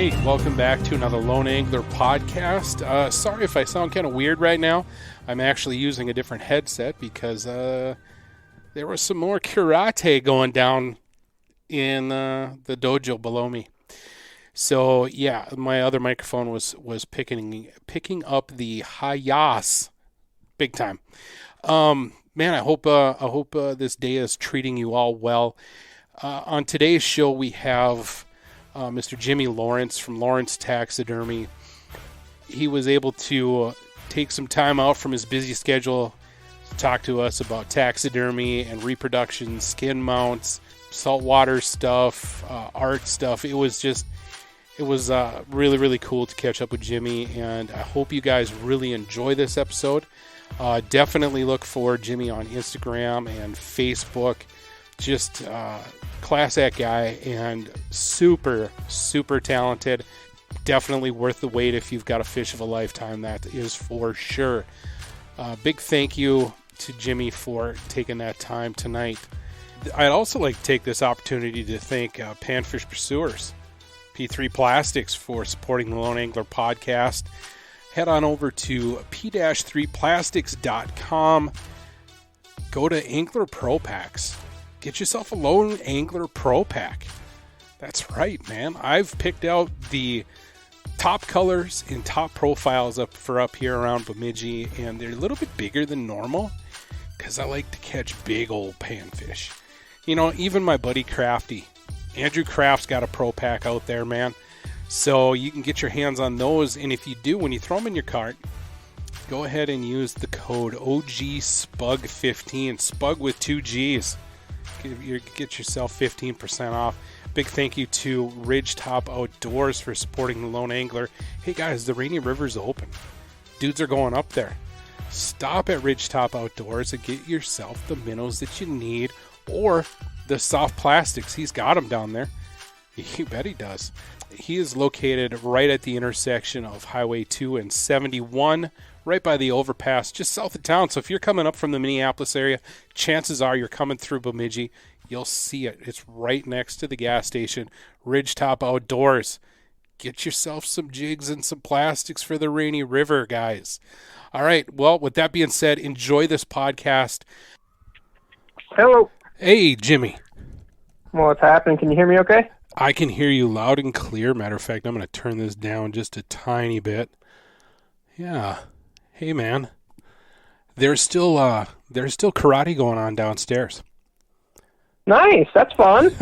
Hey, welcome back to another Lone Angler podcast. Sorry if I sound kind of weird right now. I'm actually using a different headset because there was some more karate going down in the dojo below me. So yeah, my other microphone was picking up the hi-yas big time. Man, I hope this day is treating you all well. On today's show, we have Mr. Jimmy Lawrence from Lawrence Taxidermy. He was able to take some time out from his busy schedule to talk to us about taxidermy and reproduction, skin mounts, saltwater stuff, art stuff. It was really, really cool to catch up with Jimmy, and I hope you guys really enjoy this episode. Definitely look for Jimmy on Instagram and Facebook. Just class act guy and super, super talented. Definitely worth the wait if you've got a fish of a lifetime, that is for sure. Big thank you to Jimmy for taking that time tonight. I'd also like to take this opportunity to thank Panfish Pursuers, P3 Plastics, for supporting the Lone Angler podcast. Head on over to p-3plastics.com. Go to Angler Pro Packs. Get yourself a Lone Angler Pro Pack. That's right, man. I've picked out the top colors and top profiles up here around Bemidji, and they're a little bit bigger than normal because I like to catch big old panfish. You know, even my buddy Crafty, Andrew Kraft's got a Pro Pack out there, man. So you can get your hands on those, and if you do, when you throw them in your cart, go ahead and use the code OGSPUG15, SPUG with 2 G's. Get yourself 15% off. Big thank you to Ridgetop Outdoors for supporting the Lone Angler. Hey guys, the Rainy River's open. Dudes are going up there. Stop at Ridgetop Outdoors and get yourself the minnows that you need, or the soft plastics. He's got them down there. You bet he does. He is located right at the intersection of Highway 2 and 71, right by the overpass, just south of town. So if you're coming up from the Minneapolis area, chances are you're coming through Bemidji. You'll see it. It's right next to the gas station, Ridgetop Outdoors. Get yourself some jigs and some plastics for the Rainy River, guys. All right. Well, with that being said, enjoy this podcast. Hello. Hey, Jimmy. What's happening? Can you hear me okay? I can hear you loud and clear. Matter of fact, I'm going to turn this down just a tiny bit. Yeah. Hey, man. There's still karate going on downstairs. Nice. That's fun.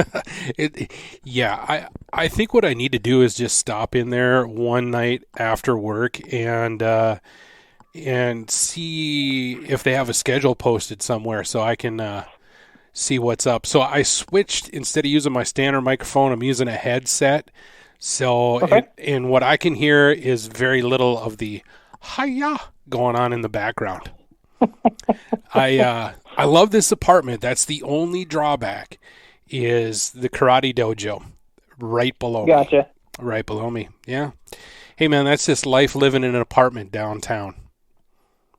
I think what I need to do is just stop in there one night after work and see if they have a schedule posted somewhere so I can see what's up. So I switched, instead of using my standard microphone, I'm using a headset. So, okay. And what I can hear is very little of the hi-ya going on in the background. I love this apartment. That's the only drawback, is the karate dojo right below Gotcha. me. Right below me. Yeah. Hey man, that's just life living in an apartment downtown.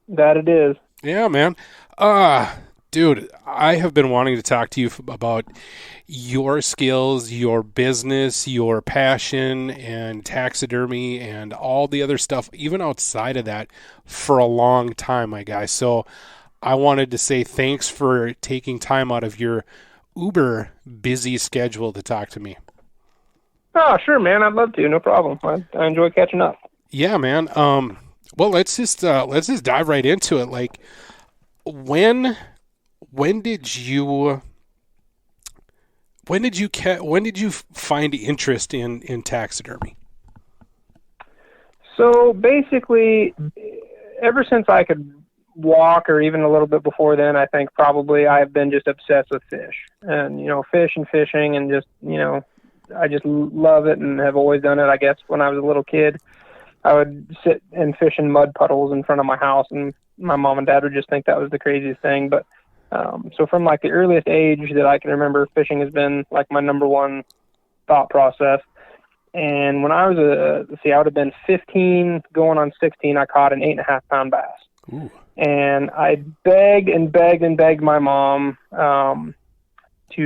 That it is. Yeah, man. Dude, I have been wanting to talk to you about your skills, your business, your passion, and taxidermy, and all the other stuff, even outside of that, for a long time, my guy. So I wanted to say thanks for taking time out of your uber busy schedule to talk to me. Oh, sure, man. I'd love to. No problem. I enjoy catching up. Yeah, man. Well, let's just dive right into it. Like, when did you find interest in taxidermy? So basically, ever since I could walk, or even a little bit before then, I think probably I've been just obsessed with fish, and fish and fishing, and just I just love it and have always done it. I guess when I was a little kid, I would sit and fish in mud puddles in front of my house, and my mom and dad would just think that was the craziest thing. But so from like the earliest age that I can remember, fishing has been like my number one thought process. And when I was I would have been 15 going on 16, I caught an 8.5 pound bass. Ooh. And I begged and begged and begged my mom to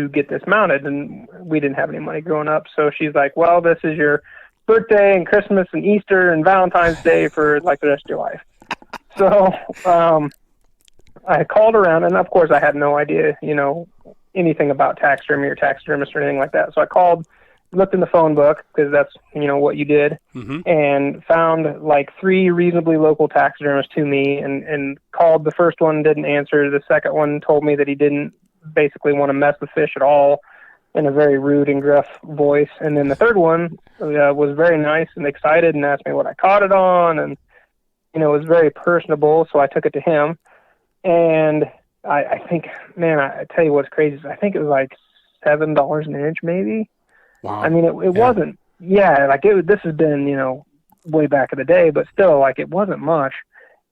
get this mounted, and we didn't have any money growing up. So she's like, well, this is your birthday and Christmas and Easter and Valentine's Day for like the rest of your life. So I called around, and of course I had no idea, anything about taxidermy or taxidermist or anything like that. So I called, looked in the phone book, because that's, what you did, and found like 3 reasonably local taxidermists to me, and called. The first one, didn't answer. The second one told me that he didn't basically want to mess with fish at all, in a very rude and gruff voice. And then the third one was very nice and excited and asked me what I caught it on, and, was very personable. So I took it to him. And I think, man, I tell you what's crazy is I think it was like $7 an inch, maybe. Wow. I mean, it wasn't, like this has been, way back in the day, but still, like, it wasn't much.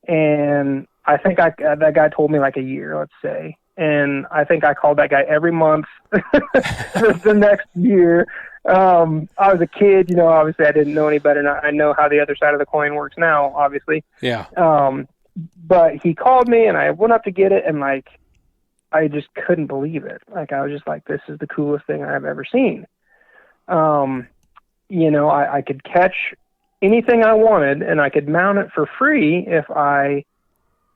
And I think that guy told me like a year, let's say. And I think I called that guy every month for the next year. I was a kid, obviously I didn't know any better. And I know how the other side of the coin works now, obviously. Yeah. But he called me, and I went up to get it, and like, I just couldn't believe it. Like, I was just like, this is the coolest thing I've ever seen. I could catch anything I wanted, and I could mount it for free if I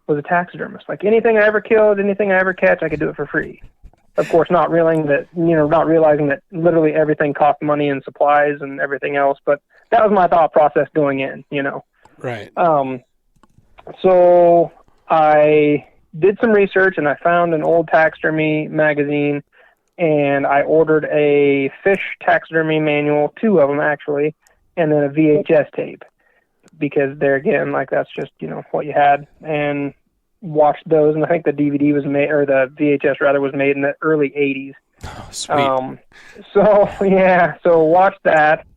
was a taxidermist. Like, anything I ever killed, anything I ever catch, I could do it for free. Of course, not realizing that literally everything cost money and supplies and everything else. But that was my thought process going in, Right. So I did some research, and I found an old taxidermy magazine, and I ordered a fish taxidermy manual, 2 of them actually, and then a VHS tape, because there again, like, that's just, what you had, and watched those. And I think the DVD was made, or the VHS rather, was made in the early 80s. Oh, sweet. So watched that,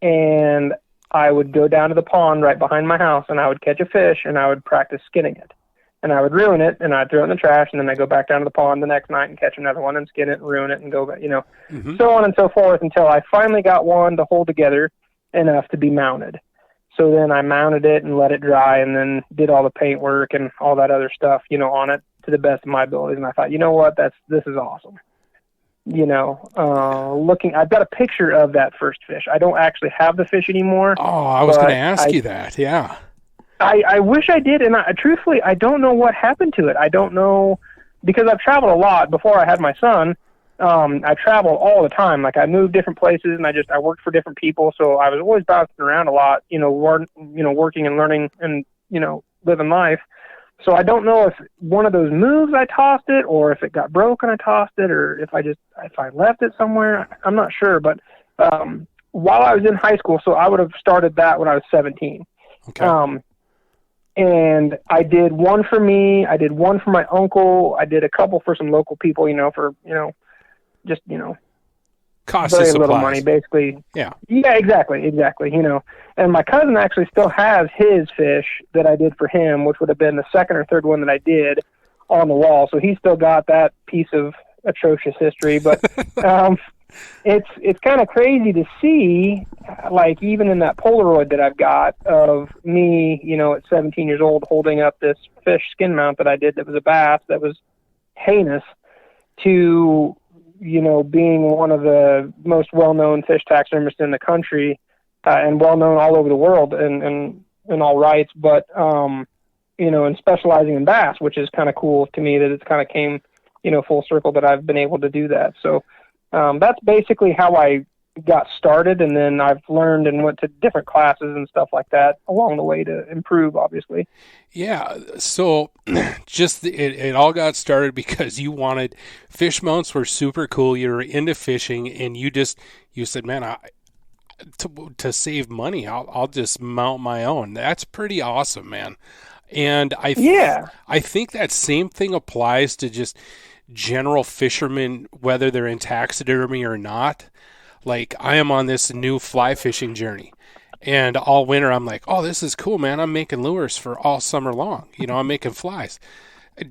and I would go down to the pond right behind my house, and I would catch a fish, and I would practice skinning it. And I would ruin it, and I'd throw it in the trash, and then I'd go back down to the pond the next night and catch another one and skin it and ruin it and go back, so on and so forth, until I finally got one to hold together enough to be mounted. So then I mounted it and let it dry, and then did all the paint work and all that other stuff, on it to the best of my abilities. And I thought, what, this is awesome. I've got a picture of that first fish. I don't actually have the fish anymore. Oh, I was going to ask you that. Yeah. I wish I did, and truthfully, I don't know what happened to it. I don't know, because I've traveled a lot. Before I had my son, I traveled all the time. Like, I moved different places, and I worked for different people, so I was always bouncing around a lot, working and learning and, living life. So I don't know if one of those moves I tossed it, or if it got broken I tossed it, or if I left it somewhere. I'm not sure. But while I was in high school, so I would have started that when I was 17. Okay. And I did one for me. I did one for my uncle. I did a couple for some local people, for, just, cost of very supplies. little money, basically. Yeah. Yeah, exactly. And my cousin actually still has his fish that I did for him, which would have been the second or third one that I did, on the wall. So he's still got that piece of atrocious history. But it's kind of crazy to see, like, even in that Polaroid that I've got of me, at 17 years old, holding up this fish skin mount that I did that was a bass that was heinous, to being one of the most well-known fish taxidermists in the country, and well-known all over the world in all rights, but, and specializing in bass, which is kind of cool to me that it's kind of came, full circle that I've been able to do that. So that's basically how I got started, and then I've learned and went to different classes and stuff like that along the way to improve, obviously. Yeah, so it all got started because you wanted, fish mounts were super cool, you were into fishing, and you said, man, to save money, I'll just mount my own. That's pretty awesome, man. And I think that same thing applies to just general fishermen, whether they're in taxidermy or not. Like, I am on this new fly fishing journey, and all winter I'm like, oh, this is cool, man. I'm making lures for all summer long. I'm making flies,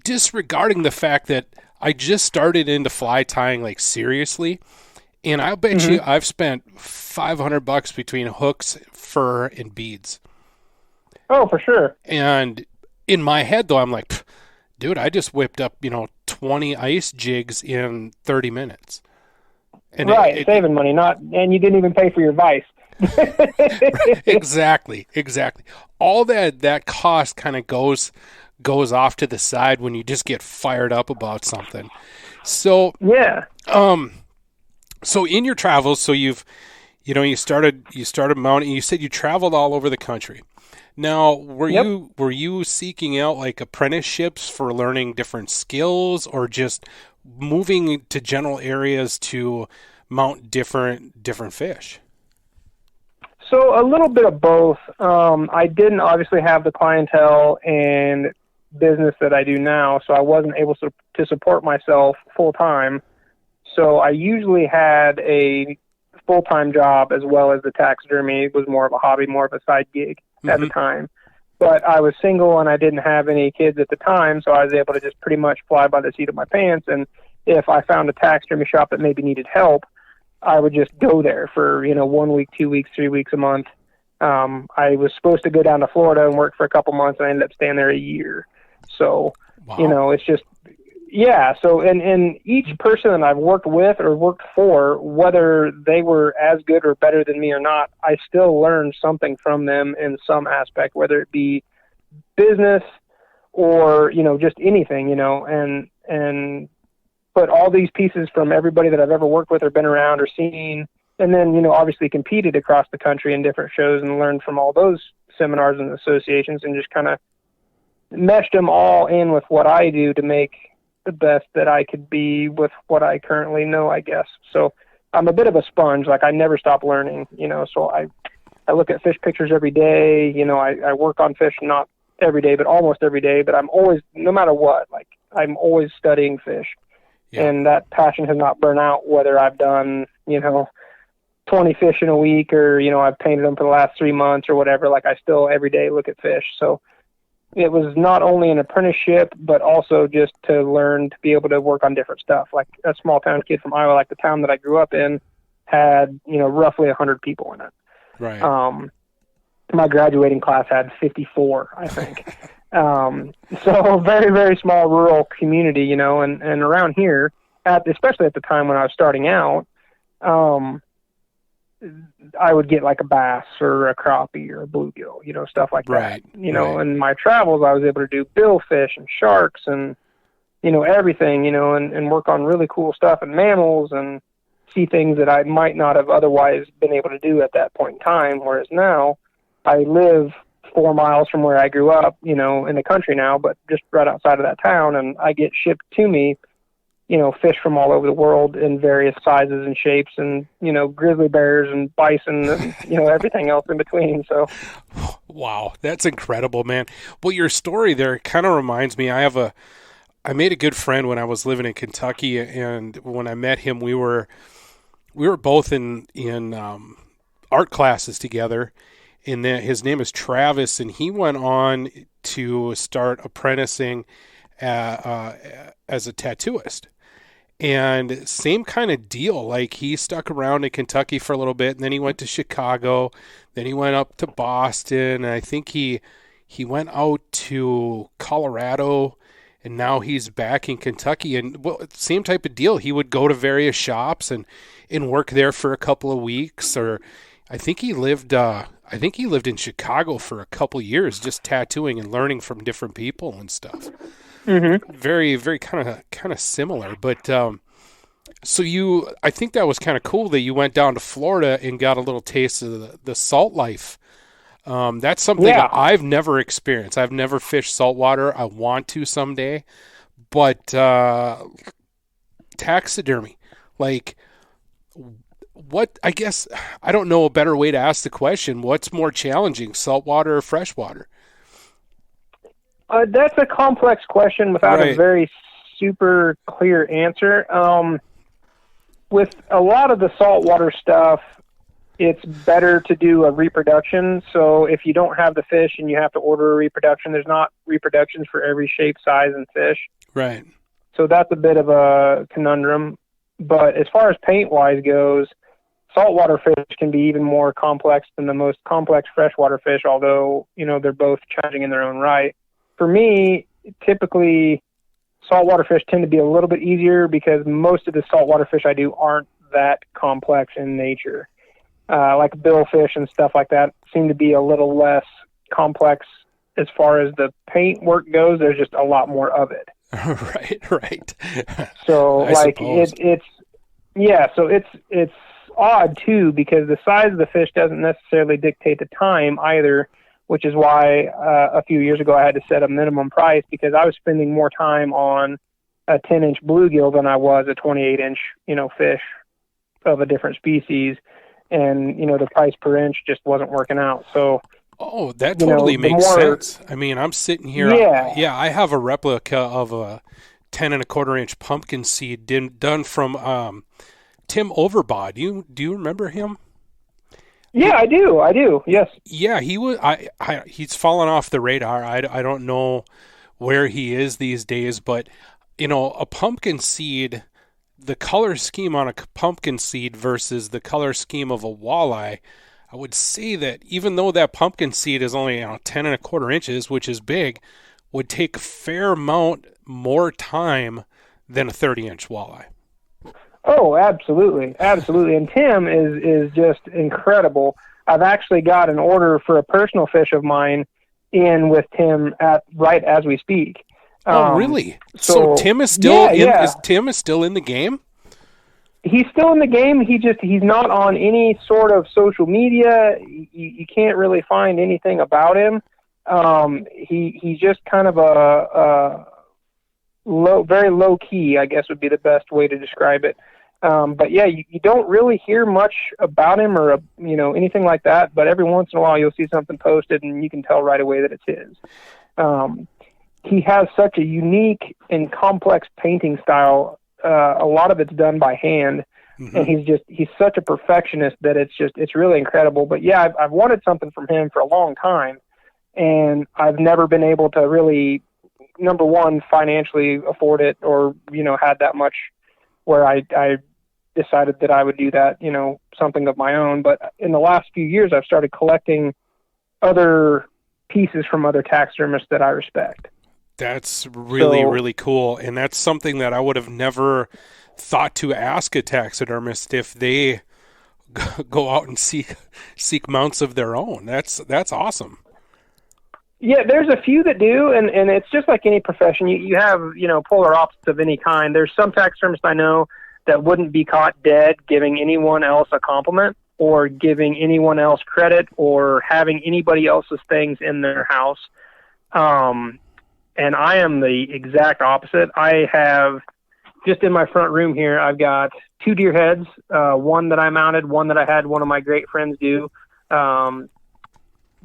disregarding the fact that I just started into fly tying, like, seriously. And I'll bet you I've spent $500 between hooks, fur, and beads. Oh, for sure. And in my head, though, I'm like, dude, I just whipped up, 20 ice jigs in 30 minutes. And saving money, and you didn't even pay for your vise. Exactly. All that cost kind of goes off to the side when you just get fired up about something. So, Yeah. so in your travels, so you started mounting. You said you traveled all over the country. Now, Yep. were you seeking out like apprenticeships for learning different skills, or just moving to general areas to mount different fish? So a little bit of both. I didn't obviously have the clientele and business that I do now, so I wasn't able to support myself full time. So I usually had a full-time job as well as the taxidermy. It was more of a hobby, more of a side gig at the time. But I was single and I didn't have any kids at the time, so I was able to just pretty much fly by the seat of my pants. And if I found a taxidermy shop that maybe needed help, I would just go there for, 1 week, 2 weeks, 3 weeks, a month. I was supposed to go down to Florida and work for a couple months, and I ended up staying there a year. So, Wow. it's just, yeah. So, and each person that I've worked with or worked for, whether they were as good or better than me or not, I still learned something from them in some aspect, whether it be business or, just anything, and but all these pieces from everybody that I've ever worked with or been around or seen, and then, obviously competed across the country in different shows and learned from all those seminars and associations, and just kind of meshed them all in with what I do to make the best that I could be with what I currently know, I guess. So I'm a bit of a sponge. Like, I never stop learning, so I look at fish pictures every day. I work on fish, not every day, but almost every day, but I'm always, no matter what, like, I'm always studying fish. Yeah. And that passion has not burned out, whether I've done, 20 fish in a week, or, I've painted them for the last 3 months or whatever. Like, I still every day look at fish. So it was not only an apprenticeship, but also just to learn to be able to work on different stuff. Like, a small town kid from Iowa, like the town that I grew up in, had, roughly 100 people in it. Right. My graduating class had 54, I think. So very, very small rural community, and around here, especially at the time when I was starting out, I would get like a bass or a crappie or a bluegill, stuff like Right. that. In my travels, I was able to do billfish and sharks and, everything, and work on really cool stuff and mammals and see things that I might not have otherwise been able to do at that point in time. Whereas now I live 4 miles from where I grew up, in the country now, but just right outside of that town, and I get shipped to me, fish from all over the world in various sizes and shapes, and, grizzly bears and bison and, everything else in between. So, Wow, that's incredible, man. Well, your story there kind of reminds me. I made a good friend when I was living in Kentucky, and when I met him, we were both in art classes together. And then his name is Travis, and he went on to start apprenticing as a tattooist. And same kind of deal. Like, he stuck around in Kentucky for a little bit, and then he went to Chicago, then he went up to Boston, and I think he went out to Colorado, and now he's back in Kentucky. And well, same type of deal. He would go to various shops and work there for a couple of weeks, or I think he lived in Chicago for a couple years, just tattooing and learning from different people and stuff. mm-hmm. Very, very kind of similar. But so I think that was kind of cool that you went down to Florida and got a little taste of the salt life. That's something I've never experienced. I've never fished saltwater. I want to someday, but taxidermy, like, what, I guess, I don't know a better way to ask the question. What's more challenging, saltwater or freshwater? That's a complex question without a very super clear answer. With a lot of the saltwater stuff, it's better to do a reproduction. So if you don't have the fish and you have to order a reproduction, there's not reproductions for every shape, size, and fish. Right. So that's a bit of a conundrum. But as far as paint-wise goes, saltwater fish can be even more complex than the most complex freshwater fish, although, they're both challenging in their own right. For me, typically, saltwater fish tend to be a little bit easier because most of the saltwater fish I do aren't that complex in nature. like billfish and stuff like that seem to be a little less complex as far as the paint work goes. There's just a lot more of it. Right. So like suppose. so it's odd too, because the size of the fish doesn't necessarily dictate the time either, which is why a few years ago I had to set a minimum price, because I was spending more time on a 10-inch bluegill than I was a 28-inch, fish of a different species. And, the price per inch just wasn't working out. So, oh, that totally makes sense. I mean, I'm sitting here. Yeah. I have a replica of a 10 1/4 inch pumpkin seed done from Tim Overbaugh. Do you remember him? Yeah, I do. Yes. Yeah, he was. He's fallen off the radar. I don't know where he is these days, but a pumpkin seed, the color scheme on a pumpkin seed versus the color scheme of a walleye, I would say that even though that pumpkin seed is only 10 1/4 inches, which is big, would take a fair amount more time than a 30-inch walleye. Oh, absolutely. And Tim is just incredible. I've actually got an order for a personal fish of mine in with Tim right as we speak. Oh, really? So Tim is still is Tim is still in the game? He's still in the game. He's not on any sort of social media. You can't really find anything about him. He's just kind of a very low key, I guess would be the best way to describe it. But yeah, you don't really hear much about him or anything like that. But every once in a while, you'll see something posted, and you can tell right away that it's his. He has such a unique and complex painting style. A lot of it's done by hand, and he's such a perfectionist that it's really incredible. But yeah, I've wanted something from him for a long time, and I've never been able to really, number one, financially afford it, or had that much where I decided that I would do that, something of my own. But in the last few years, I've started collecting other pieces from other taxidermists that I respect. That's really cool. And that's something that I would have never thought to ask a taxidermist if they go out and seek mounts of their own. That's awesome. Yeah, there's a few that do, and it's just like any profession. You have, polar opposites of any kind. There's some taxidermists I know that wouldn't be caught dead giving anyone else a compliment or giving anyone else credit or having anybody else's things in their house. And I am the exact opposite. I have, just in my front room here, I've got 2 deer heads, one that I mounted, one that I had one of my great friends do. Jenna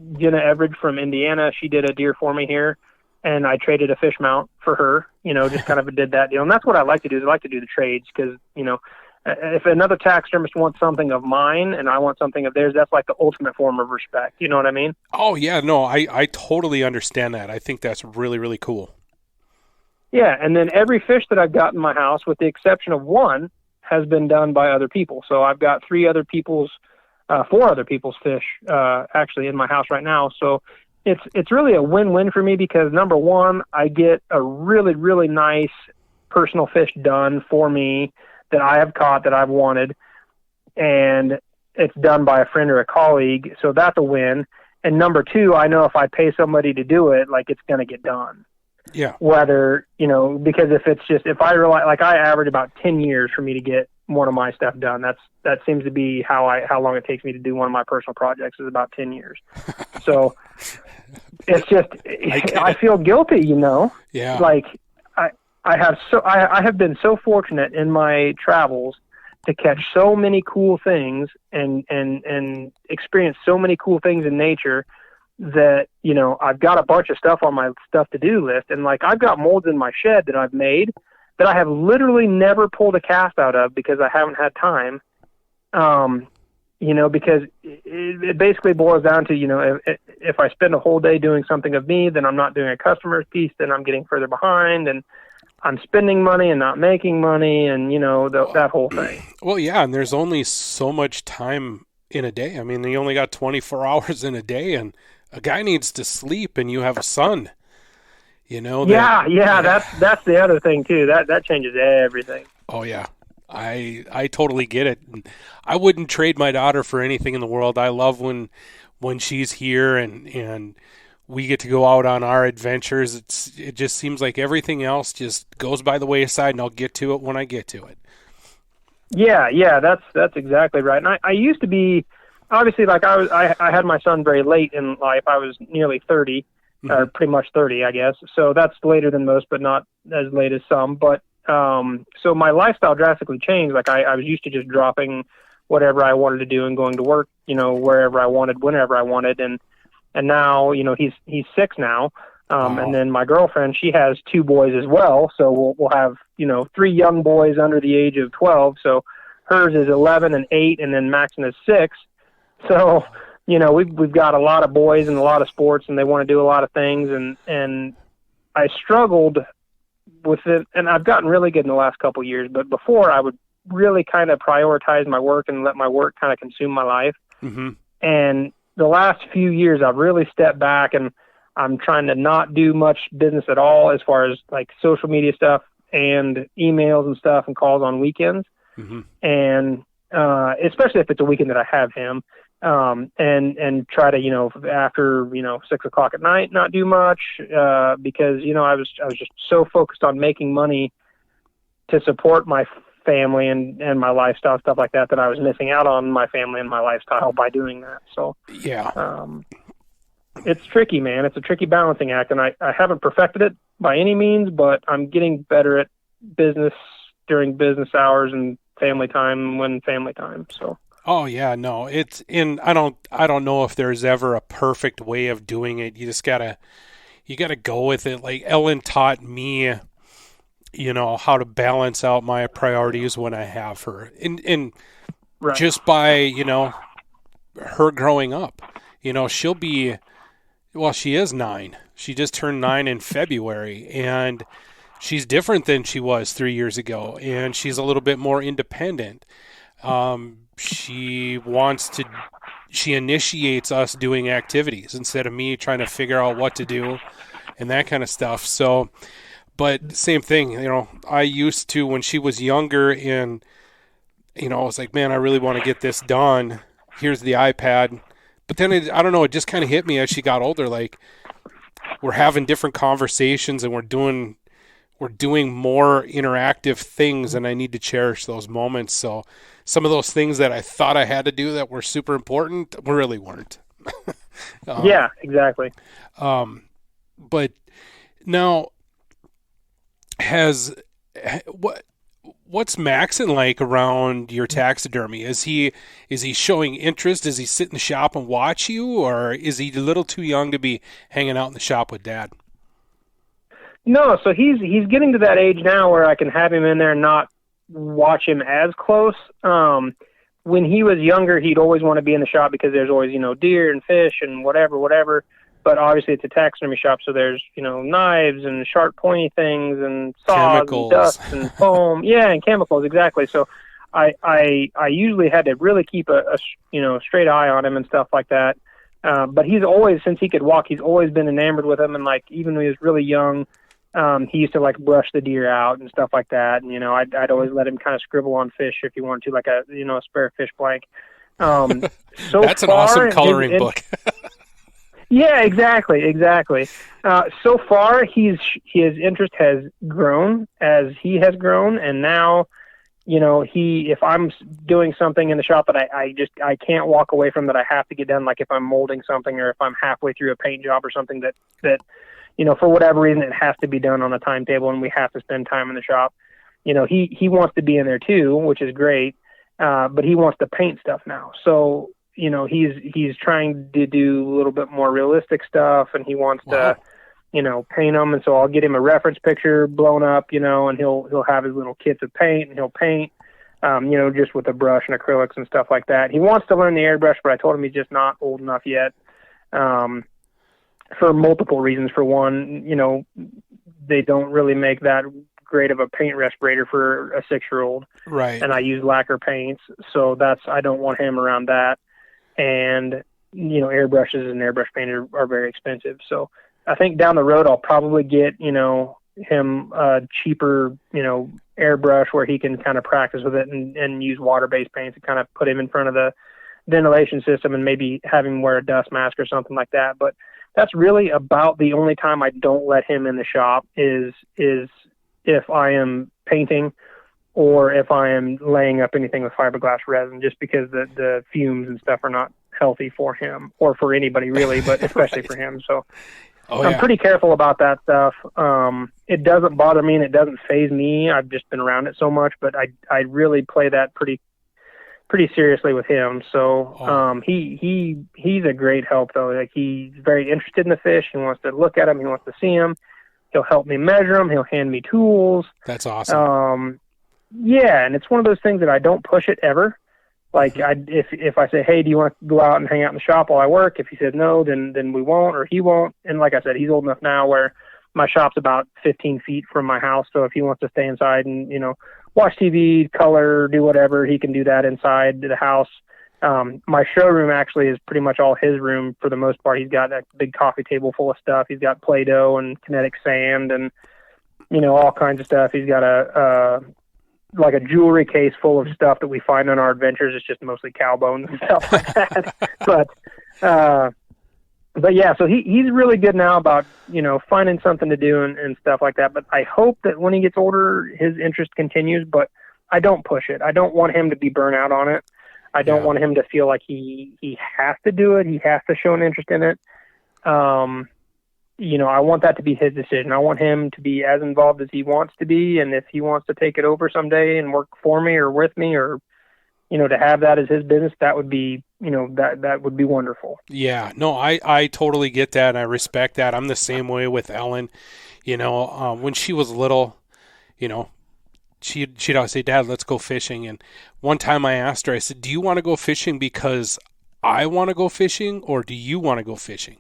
Everidge from Indiana, she did a deer for me here, and I traded a fish mount for her, just kind of did that deal. And that's what I like to do, is I like to do the trades, because, if another taxidermist wants something of mine and I want something of theirs, that's like the ultimate form of respect. You know what I mean? Oh, yeah. No, I totally understand that. I think that's really cool. Yeah, and then every fish that I've got in my house, with the exception of one, has been done by other people. So I've got 4 other people's fish actually in my house right now. So it's really a win-win for me, because number one, I get a really nice personal fish done for me that I have caught, that I've wanted, and it's done by a friend or a colleague. So that's a win. And number two, I know if I pay somebody to do it, like, it's going to get done. Yeah. Whether, because if I rely, like, I average about 10 years for me to get one of my stuff done. That seems to be how long it takes me to do one of my personal projects, is about 10 years. So it's just, I feel guilty, Yeah. Like, I have been so fortunate in my travels to catch so many cool things and experience so many cool things in nature that, I've got a bunch of stuff on my stuff to do list. And like, I've got molds in my shed that I've made that I have literally never pulled a cast out of because I haven't had time. Because it basically boils down to, if I spend a whole day doing something of me, then I'm not doing a customer's piece, then I'm getting further behind, and I'm spending money and not making money, and, that whole thing. Well, yeah, and there's only so much time in a day. I mean, you only got 24 hours in a day, and a guy needs to sleep, and you have a son. That's the other thing too. That changes everything. Oh yeah, I totally get it. I wouldn't trade my daughter for anything in the world. I love when she's here and we get to go out on our adventures. It just seems like everything else just goes by the wayside, and I'll get to it when I get to it. Yeah, that's exactly right. And I used to be, obviously, like I had my son very late in life. I was nearly 30, or pretty much 30, I guess. So that's later than most, but not as late as some. But so my lifestyle drastically changed. Like I was used to just dropping whatever I wanted to do and going to work, wherever I wanted, whenever I wanted. And now, he's 6 now. Wow. And then my girlfriend, she has 2 boys as well. So we'll have, 3 young boys under the age of 12. So hers is 11 and 8, and then Maxon is 6. So, we've got a lot of boys and a lot of sports, and they want to do a lot of things. And I struggled with it, and I've gotten really good in the last couple of years. But before, I would really kind of prioritize my work and let my work kind of consume my life. Mm-hmm. And the last few years, I've really stepped back, and I'm trying to not do much business at all as far as like social media stuff and emails and stuff and calls on weekends. Mm-hmm. And especially if it's a weekend that I have him, and try to, after, 6:00 at night, not do much, because, I was just so focused on making money to support my family and my lifestyle, stuff like that I was missing out on my family and my lifestyle by doing that. So, yeah, it's tricky, man. It's a tricky balancing act, and I haven't perfected it by any means, but I'm getting better at business during business hours and family time when family time. So. Oh yeah, no, I don't know if there's ever a perfect way of doing it. You gotta go with it. Like Ellen taught me, how to balance out my priorities when I have her, and Right. just by, her growing up, she'll be, well, she is 9. She just turned 9 in February, and she's different than she was 3 years ago, and she's a little bit more independent. She initiates us doing activities instead of me trying to figure out what to do and that kind of stuff. So, but same thing, I used to, when she was younger, and, I was like, man, I really want to get this done. Here's the iPad. But then I don't know, it just kind of hit me as she got older. Like, we're having different conversations and we're doing more interactive things, and I need to cherish those moments. So some of those things that I thought I had to do that were super important really weren't. Yeah, exactly. But now, what's Maxon like around your taxidermy? Is he showing interest? Does he sit in the shop and watch you, or is he a little too young to be hanging out in the shop with Dad? No, so he's getting to that age now where I can have him in there and not watch him as close. When he was younger, he'd always want to be in the shop because there's always, deer and fish and whatever. But obviously it's a taxidermy shop, so there's, knives and sharp pointy things and saws Chemicals. and dust and foam. Yeah, and chemicals, exactly. So I usually had to really keep a straight eye on him and stuff like that. But he's always, since he could walk, he's always been enamored with him. And like, even when he was really young, he used to like brush the deer out and stuff like that. And, I'd always let him kind of scribble on fish if he wanted to, like a spare fish blank. So that's an awesome coloring book. Yeah, exactly. So far, his interest has grown as he has grown, and now, if I'm doing something in the shop that I can't walk away from, that I have to get done, like if I'm molding something or if I'm halfway through a paint job or something that for whatever reason it has to be done on a timetable and we have to spend time in the shop. He wants to be in there too, which is great, but he wants to paint stuff now. So. He's trying to do a little bit more realistic stuff, and he wants to, paint them. And so I'll get him a reference picture blown up, and he'll have his little kits of paint, and he'll paint, just with a brush and acrylics and stuff like that. He wants to learn the airbrush, but I told him he's just not old enough yet, for multiple reasons. For one, they don't really make that great of a paint respirator for a 6-year-old. Right. And I use lacquer paints, so I don't want him around that. And, airbrushes and airbrush paint are very expensive. So I think down the road, I'll probably get, him a cheaper, airbrush where he can kind of practice with it and use water-based paints and kind of put him in front of the ventilation system and maybe have him wear a dust mask or something like that. But that's really about the only time I don't let him in the shop is if I am painting or if I am laying up anything with fiberglass resin, just because the fumes and stuff are not healthy for him or for anybody really, but especially right. for him. So I'm pretty careful about that stuff. It doesn't bother me and it doesn't faze me. I've just been around it so much, but I really play that pretty seriously with him. So he's a great help though. Like, he's very interested in the fish. He wants to look at them. He wants to see them. He'll help me measure them. He'll hand me tools. That's awesome. Yeah, and it's one of those things that I don't push it ever. Like, if I say, hey, do you want to go out and hang out in the shop while I work? If he says no, then we won't, or he won't. And like I said, he's old enough now where my shop's about 15 feet from my house. So if he wants to stay inside and, watch TV, color, do whatever, he can do that inside the house. My showroom actually is pretty much all his room for the most part. He's got a big coffee table full of stuff. He's got Play-Doh and kinetic sand and, all kinds of stuff. He's got a jewelry case full of stuff that we find on our adventures. It's just mostly cow bones and stuff like that. But yeah, so he's really good now about, finding something to do and stuff like that. But I hope that when he gets older, his interest continues, but I don't push it. I don't want him to be burnt out on it. I don't want him to feel like he has to do it. He has to show an interest in it. I want that to be his decision. I want him to be as involved as he wants to be. And if he wants to take it over someday and work for me or with me or, to have that as his business, that would be, that would be wonderful. Yeah, no, I totally get that. And I respect that. I'm the same way with Ellen. When she was little, she'd always say, Dad, let's go fishing. And one time I asked her, I said, do you want to go fishing because I want to go fishing, or do you want to go fishing?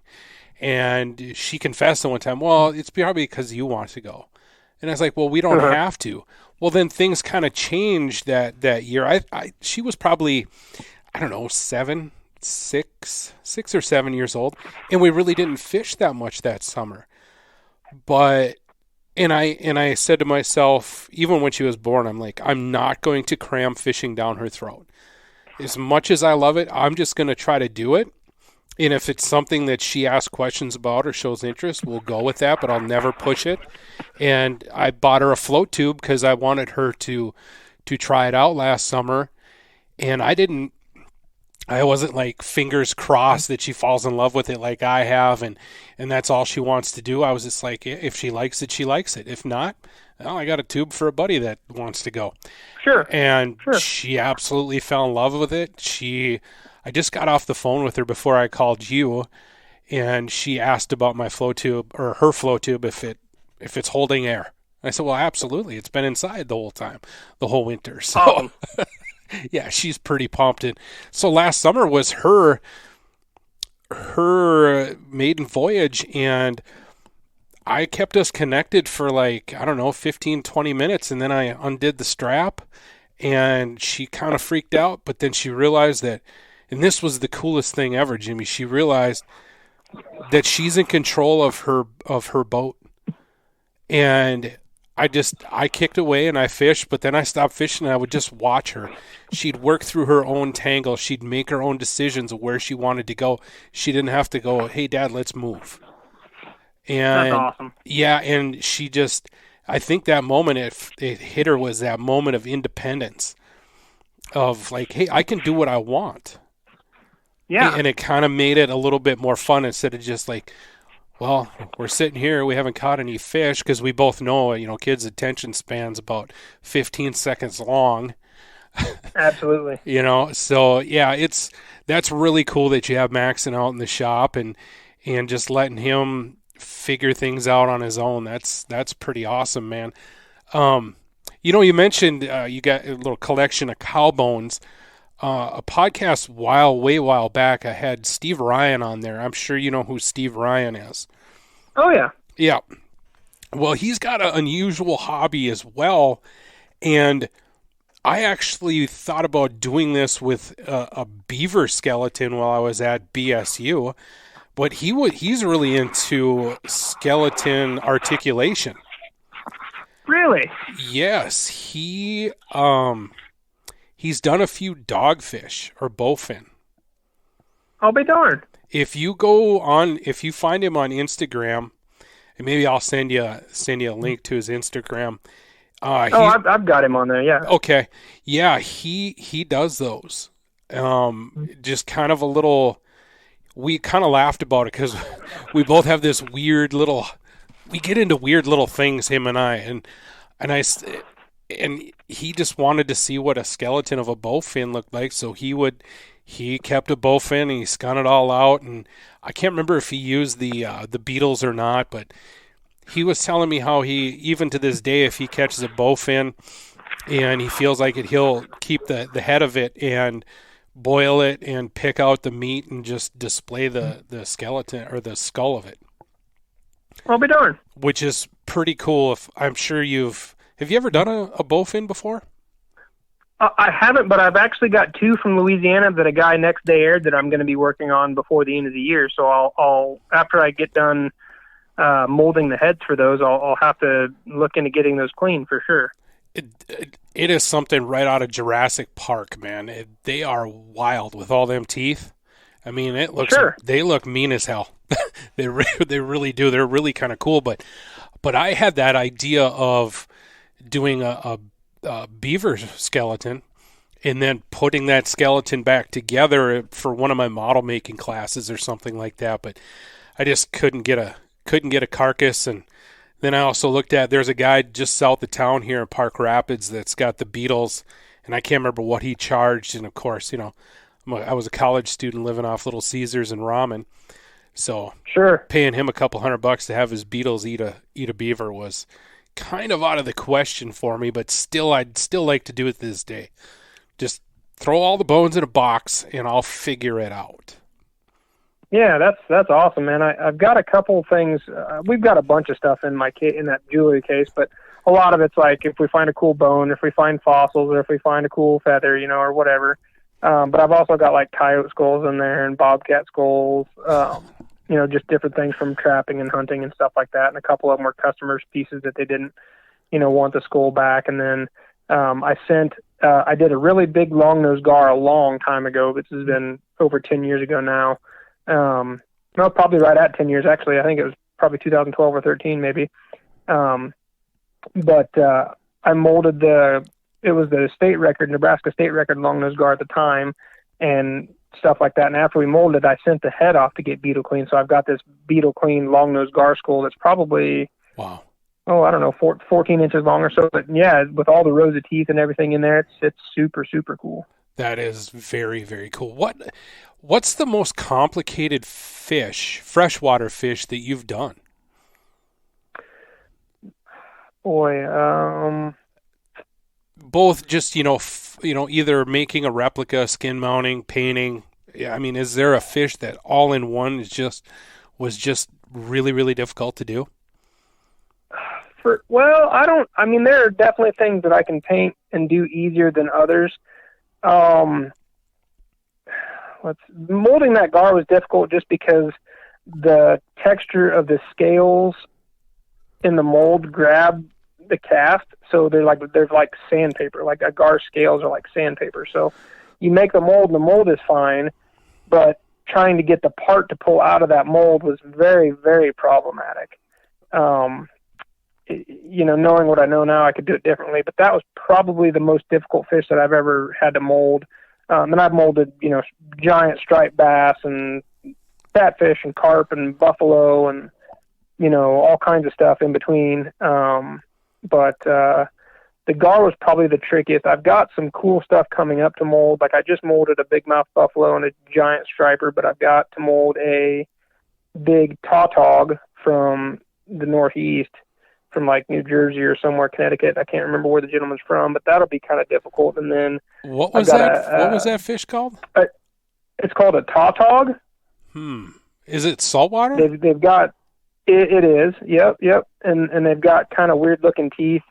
And she confessed at one time, well, it's probably because you want to go. And I was like, well, we don't have to. Well, then things kind of changed that year. She was probably, I don't know, 6 or 7 years old. And we really didn't fish that much that summer. And I said to myself, even when she was born, I'm like, I'm not going to cram fishing down her throat. As much as I love it, I'm just going to try to do it. And if it's something that she asks questions about or shows interest, we'll go with that, but I'll never push it. And I bought her a float tube because I wanted her to try it out last summer. And I wasn't like fingers crossed that she falls in love with it like I have, and that's all she wants to do. I was just like, if she likes it, she likes it. If not, well, I got a tube for a buddy that wants to go. Sure. And she absolutely fell in love with it. I just got off the phone with her before I called you, and she asked about my flow tube, or her flow tube, if it's holding air. I said, well, absolutely. It's been inside the whole time, the whole winter. So, yeah, she's pretty pumped. And so last summer was her maiden voyage, and I kept us connected for 15, 20 minutes, and then I undid the strap, and she kind of freaked out, but then she realized that. And this was the coolest thing ever, Jimmy. She realized that she's in control of her boat. And I kicked away and I fished, but then I stopped fishing and I would just watch her. She'd work through her own tangle. She'd make her own decisions of where she wanted to go. She didn't have to go, hey, Dad, let's move. And that's awesome. Yeah, and she just, I think that moment it hit her was that moment of independence of like, hey, I can do what I want. Yeah. And it kind of made it a little bit more fun instead of just like, well, we're sitting here, we haven't caught any fish, because we both know, kids' attention span's about 15 seconds long. Absolutely. So yeah, that's really cool that you have Maxon out in the shop and just letting him figure things out on his own. That's pretty awesome, man. You mentioned you got a little collection of cow bones. A podcast way while back, I had Steve Ryan on there. I'm sure you know who Steve Ryan is. Oh, yeah. Yeah. Well, he's got an unusual hobby as well, and I actually thought about doing this with a beaver skeleton while I was at BSU, but he's really into skeleton articulation. Really? Yes, he's done a few dogfish or bowfin. I'll be darned. If you find him on Instagram, and maybe I'll send you a link to his Instagram. I've got him on there. Yeah. Okay. Yeah, he does those. Just kind of a little. We kind of laughed about it because we both have this weird little. We get into weird little things, him and I, and he just wanted to see what a skeleton of a bowfin looked like, so he kept a bowfin and he spun it all out, and I can't remember if he used the beetles or not, but he was telling me how he, even to this day, if he catches a bowfin and he feels like it, he'll keep the head of it and boil it and pick out the meat and just display the skeleton or the skull of it. I'll be darned. Which is pretty cool. I'm sure have you ever done a bowfin before? I haven't, but I've actually got 2 from Louisiana that a guy next day aired that I'm going to be working on before the end of the year. So I'll after I get done molding the heads for those, I'll have to look into getting those clean for sure. It is something right out of Jurassic Park, man. They are wild with all them teeth. I mean, they look mean as hell. They really do. They're really kind of cool. But I had that idea of doing a beaver skeleton and then putting that skeleton back together for one of my model making classes or something like that. But I just couldn't get a carcass. And then I also looked at, there's a guy just south of town here in Park Rapids that's got the beetles, and I can't remember what he charged. And of course, I was a college student living off Little Caesars and ramen. So sure, paying him a couple $100 to have his beetles eat a beaver was kind of out of the question for me, but I'd still like to do it this day. Just throw all the bones in a box and I'll figure it out. Yeah, that's awesome, man. I've got a couple things. We've got a bunch of stuff in in that jewelry case, but a lot of it's like if we find a cool bone, if we find fossils, or if we find a cool feather, or whatever. But I've also got like coyote skulls in there and bobcat skulls, just different things from trapping and hunting and stuff like that. And a couple of them were customers' pieces that they didn't, want the skull back. And then I did a really big long-nosed gar a long time ago. This has been over 10 years ago now. No, probably right at 10 years, actually. I think it was probably 2012 or 13 maybe. But I molded it was the Nebraska state record long-nosed gar at the time and stuff like that. And after we molded, I sent the head off to get beetle clean. So I've got this beetle clean long-nosed gar skull that's probably, wow. Oh, I don't know, 14 inches long or so. But yeah, with all the rows of teeth and everything in there, it's super, super cool. That is very, very cool. What's the most complicated freshwater fish that you've done? Boy, both just, either making a replica, skin mounting, painting. I mean, is there a fish that all in one was just really, really difficult to do? There are definitely things that I can paint and do easier than others. Molding that gar was difficult just because the texture of the scales in the mold grab the cast, so they're like sandpaper. Like a gar scales are like sandpaper. So you make the mold, and the mold is fine, but trying to get the part to pull out of that mold was very, very problematic. Knowing what I know now, I could do it differently, but that was probably the most difficult fish that I've ever had to mold. And I've molded, giant striped bass and catfish and carp and buffalo and, all kinds of stuff in between. But the gar was probably the trickiest. I've got some cool stuff coming up to mold. Like I just molded a big mouth buffalo and a giant striper, but I've got to mold a big tautog from the Northeast, from like New Jersey or somewhere, Connecticut. I can't remember where the gentleman's from, but that'll be kind of difficult. And then what was that fish called? It's called a tautog. Is it saltwater? They've got it is. Yep. And they've got kind of weird looking teeth.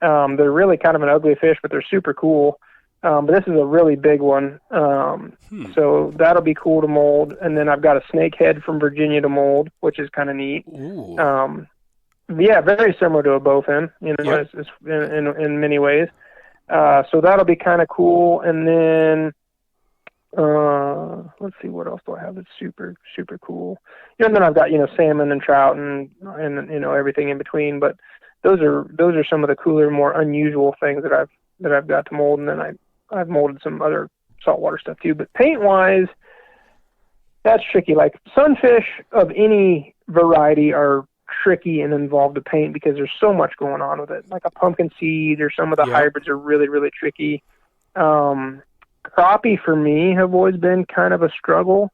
They're really kind of an ugly fish, but they're super cool. But this is a really big one. So that'll be cool to mold. And then I've got a snakehead from Virginia to mold, which is kind of neat. Yeah, very similar to a bowfin, Yep. it's in many ways. So that'll be kind of cool. And then let's see, what else do I have that's super super cool. And then I've got salmon and trout and everything in between. But those are some of the cooler, more unusual things that I've got to mold. And then I've molded some other saltwater stuff too. But paint wise, that's tricky. Like sunfish of any variety are tricky and involved to paint because there's so much going on with it. Like a pumpkin seed or some of the Yep. hybrids are really, really tricky. Crappie for me have always been kind of a struggle.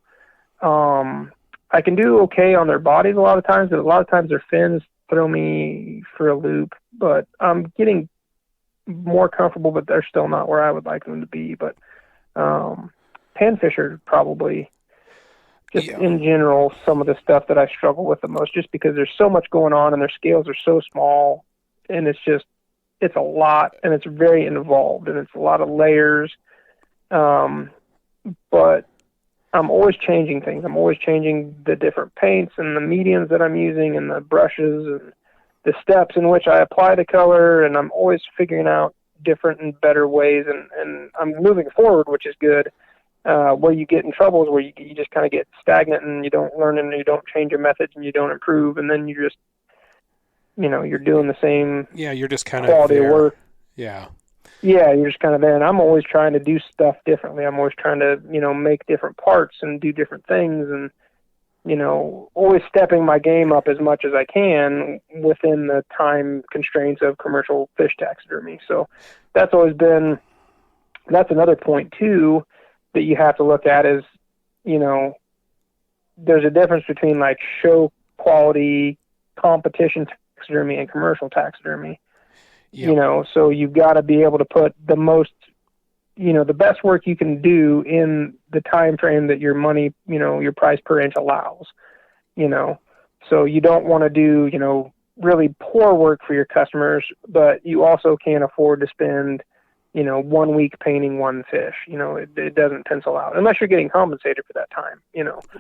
I can do okay on their bodies a lot of times, but a lot of times their fins throw me for a loop. But I'm getting more comfortable, but they're still not where I would like them to be. But panfish are probably just Yeah. in general some of the stuff that I struggle with the most, just because there's so much going on and their scales are so small, and it's a lot, and it's very involved, and it's a lot of layers. But I'm always changing things. I'm always changing the different paints and the mediums that I'm using and the brushes and the steps in which I apply the color, and I'm always figuring out different and better ways, and I'm moving forward, which is good. Where you get in trouble is where you just kind of get stagnant and you don't learn and you don't change your methods and you don't improve, and then you just you're doing the same Yeah, you're just kind of quality of there. work. Yeah. Yeah, you're just kind of there, and I'm always trying to do stuff differently. I'm always trying to make different parts and do different things, and always stepping my game up as much as I can within the time constraints of commercial fish taxidermy. So that's another point too that you have to look at is, there's a difference between like show quality competition taxidermy and commercial taxidermy. Yep. So you've got to be able to put the most, the best work you can do in the time frame that your money, your price per inch allows, so you don't want to do, really poor work for your customers, but you also can't afford to spend 1 week painting one fish. It doesn't pencil out unless you're getting compensated for that time,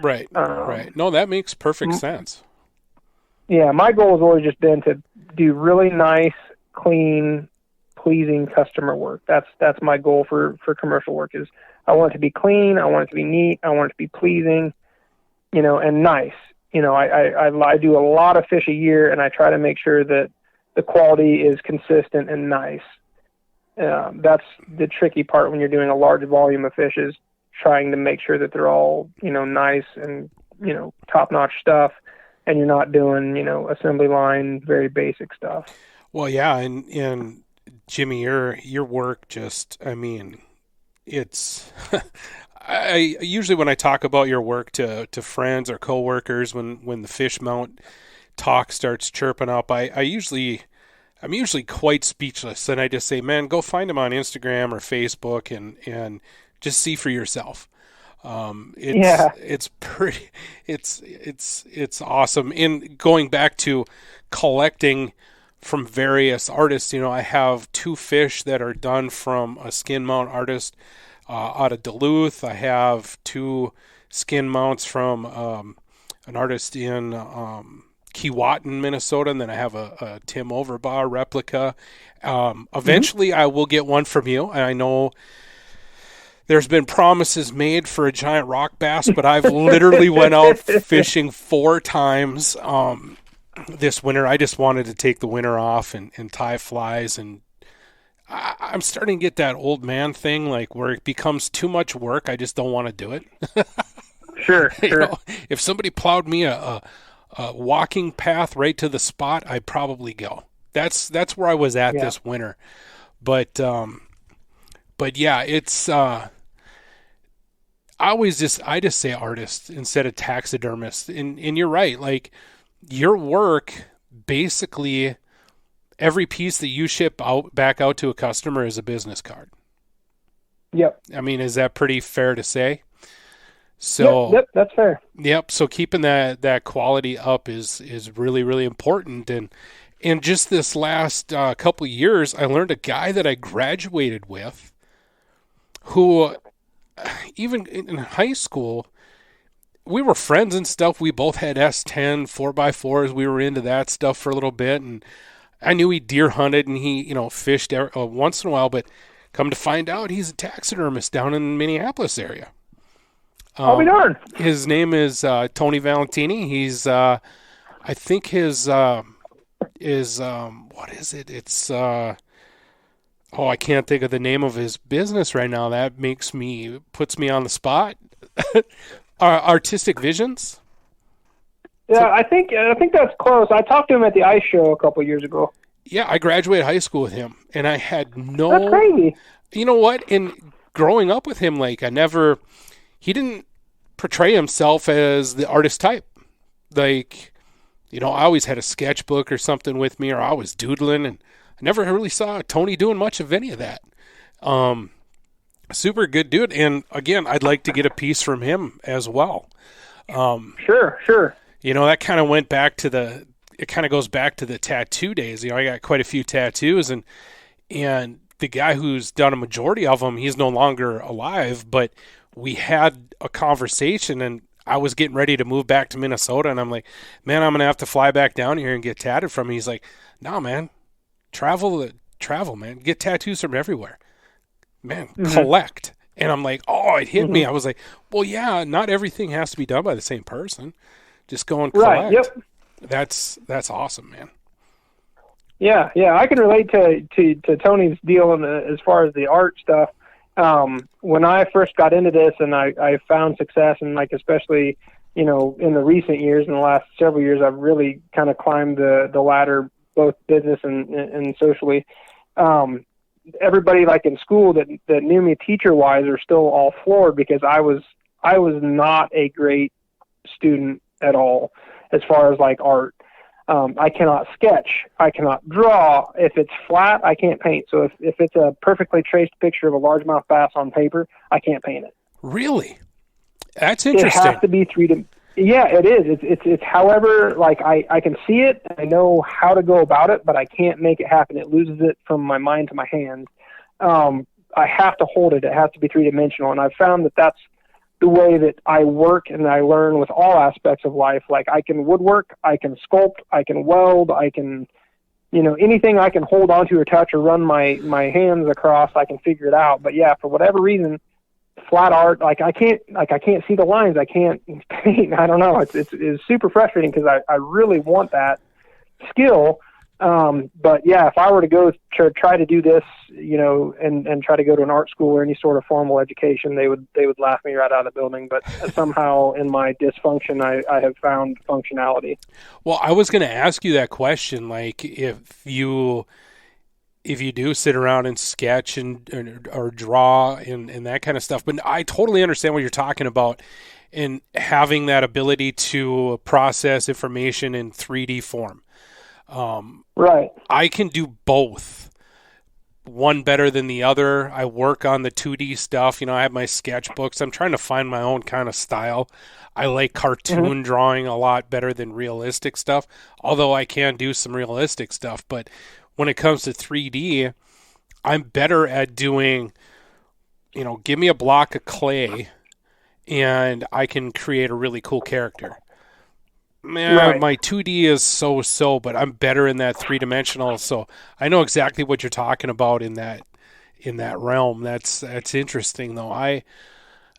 Right. Right. No, that makes perfect sense. Yeah, my goal has always just been to do really nice, clean, pleasing customer work. That's my goal for commercial work. Is I want it to be clean, I want it to be neat, I want it to be pleasing, and nice. I do a lot of fish a year, and I try to make sure that the quality is consistent and nice. That's the tricky part when you're doing a large volume of fish, is trying to make sure that they're all, nice and, top-notch stuff, and you're not doing, assembly line, very basic stuff. Well, yeah, and Jimmy, your work just, I mean, it's I usually when I talk about your work to friends or coworkers, when the fish mount talk starts chirping up, I'm usually quite speechless, and I just say, man, go find him on Instagram or Facebook and just see for yourself. It's pretty, it's awesome. And going back to collecting from various artists, I have 2 fish that are done from a skin mount artist out of Duluth. I have 2 skin mounts from an artist in Keewatin, Minnesota, and then I have a Tim Overbaugh replica. Eventually, I will get one from you, and I know there's been promises made for a giant rock bass, but I've literally went out fishing 4 times this winter. I just wanted to take the winter off and tie flies, and I'm starting to get that old man thing, like where it becomes too much work. I just don't want to do it. Sure. If somebody plowed me a walking path right to the spot, I'd probably go. That's where I was at this winter. But yeah, it's I just say artist instead of taxidermist. And you're right, like your work, basically every piece that you ship back out to a customer is a business card. Yep. I mean, is that pretty fair to say? So yep, that's fair. Yep. So keeping that quality up is really, really important. And just this last couple of years, I learned a guy that I graduated with, who even in high school, we were friends and stuff. We both had S10 4x4s. We were into that stuff for a little bit, and I knew he deer hunted and he, fished once in a while. But come to find out, he's a taxidermist down in the Minneapolis area. I'll be darned. His name is Tony Valentini. He's, I think his what is it? It's I can't think of the name of his business right now. That puts me on the spot. Artistic Visions. Yeah, I think that's close. I talked to him at the ice show a couple years ago. Yeah, I graduated high school with him, and I had no. That's crazy. You know what? In growing up with him, like he didn't portray himself as the artist type. Like, I always had a sketchbook or something with me, or I was doodling, and I never really saw Tony doing much of any of that. Super good dude, and again, I'd like to get a piece from him as well. Sure. That kind of went back to it kind of goes back to the tattoo days. I got quite a few tattoos, and the guy who's done a majority of them, he's no longer alive, but we had a conversation, and I was getting ready to move back to Minnesota, and I'm like, man, I'm going to have to fly back down here and get tatted from him. He's like, no, man, travel, man. Get tattoos from everywhere. Man, collect. And I'm like, it hit me. I was like, well, yeah, not everything has to be done by the same person. Just go and collect. Right, yep. That's awesome, man. Yeah, I can relate to Tony's deal as far as the art stuff. When I first got into this and I found success, and like especially, in the recent years, in the last several years, I've really kind of climbed the ladder, both business and socially. Everybody like in school that knew me teacher wise are still all floored because I was not a great student at all as far as like art. I cannot sketch. I cannot draw. If it's flat, I can't paint. So if it's a perfectly traced picture of a largemouth bass on paper, I can't paint it. Really? That's interesting. It has to be Yeah, it is. It's however, like I can see it, I know how to go about it, but I can't make it happen. It loses it from my mind to my hands. I have to hold it. It has to be three-dimensional, and I've found that that's the way that I work and I learn with all aspects of life. Like I can woodwork, I can sculpt, I can weld, I can, anything I can hold onto or touch or run my hands across, I can figure it out. But yeah, for whatever reason, flat art, I can't see the lines. I can't paint. I don't know. It's super frustrating because I really want that skill. But yeah, if I were to go try to do this, and try to go to an art school or any sort of formal education, they would laugh me right out of the building. But somehow in my dysfunction, I have found functionality. Well, I was going to ask you that question. Like if you do sit around and sketch or draw and that kind of stuff, but I totally understand what you're talking about in having that ability to process information in 3D form. Right. I can do both. One better than the other. I work on the 2D stuff. I have my sketchbooks. I'm trying to find my own kind of style. I like cartoon drawing a lot better than realistic stuff, although I can do some realistic stuff. But when it comes to 3D, I'm better at doing, give me a block of clay and I can create a really cool character. Man, right. My 2D is so, but I'm better in that three-dimensional. So I know exactly what you're talking about in that realm. That's interesting though. I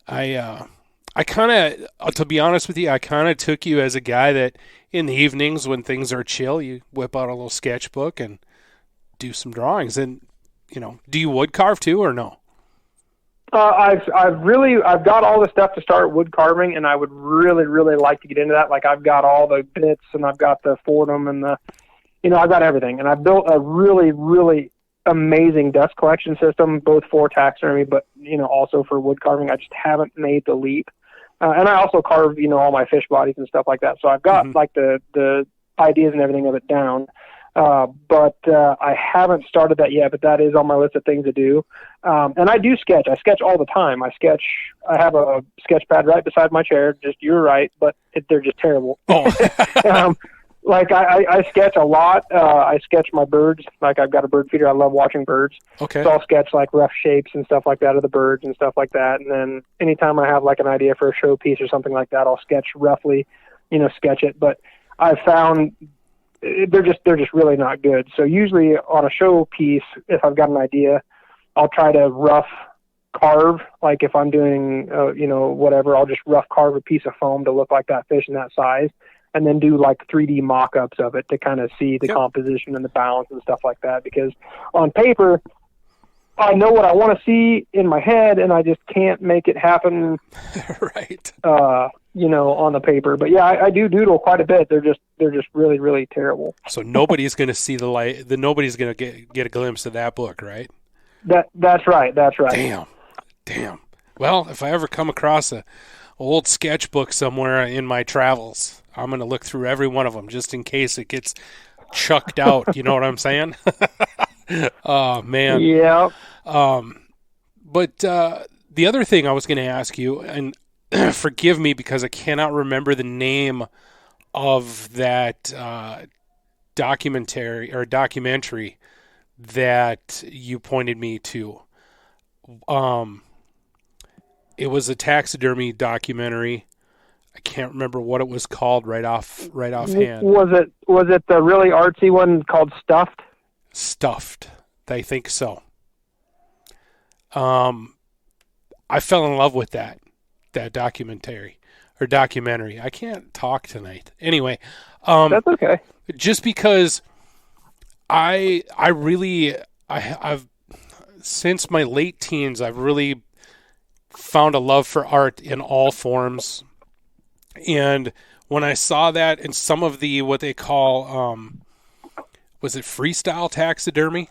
kind of, to be honest with you, I kind of took you as a guy that in the evenings when things are chill, you whip out a little sketchbook and do some drawings. And do you wood carve too or no? I've got all the stuff to start wood carving, and I would really, really like to get into that. Like I've got all the bits, and I've got the Fordham, and I've got everything. And I've built a really, really amazing dust collection system, both for taxidermy, but also for wood carving. I just haven't made the leap. And I also carve, all my fish bodies and stuff like that. So I've got like the ideas and everything of it down. But I haven't started that yet, but that is on my list of things to do. And I do sketch. I sketch all the time. I have a sketch pad right beside my chair. Just, you're right, but they're just terrible. Oh. Like I sketch a lot. I sketch my birds. Like I've got a bird feeder. I love watching birds. Okay. So I'll sketch like rough shapes and stuff like that of the birds and stuff like that. And then anytime I have like an idea for a showpiece or something like that, I'll sketch roughly, sketch it. But I've found they're just really not good. So usually on a showpiece, if I've got an idea, I'll try to rough carve. Like if I'm doing, whatever, I'll just rough carve a piece of foam to look like that fish in that size. And then do like 3D mock-ups of it to kind of see the composition and the balance and stuff like that. Because on paper, I know what I want to see in my head, and I just can't make it happen. Right. On the paper. But yeah, I do doodle quite a bit. They're just really, really terrible. So nobody's going to see the light. Nobody's going to get a glimpse of that book, right? That's right. Damn. Well, if I ever come across a old sketchbook somewhere in my travels, I'm going to look through every one of them just in case it gets chucked out. You know what I'm saying? Oh, man. Yeah. But the other thing I was going to ask you, and forgive me because I cannot remember the name of that documentary that you pointed me to. It was a taxidermy documentary. I can't remember what it was called right offhand. Was it the really artsy one called Stuffed? Stuffed. I think so. I fell in love with that documentary. I can't talk tonight. Anyway, that's okay. Just because I've since my late teens, I've really found a love for art in all forms. And when I saw that in some of the, what they call, was it freestyle taxidermy?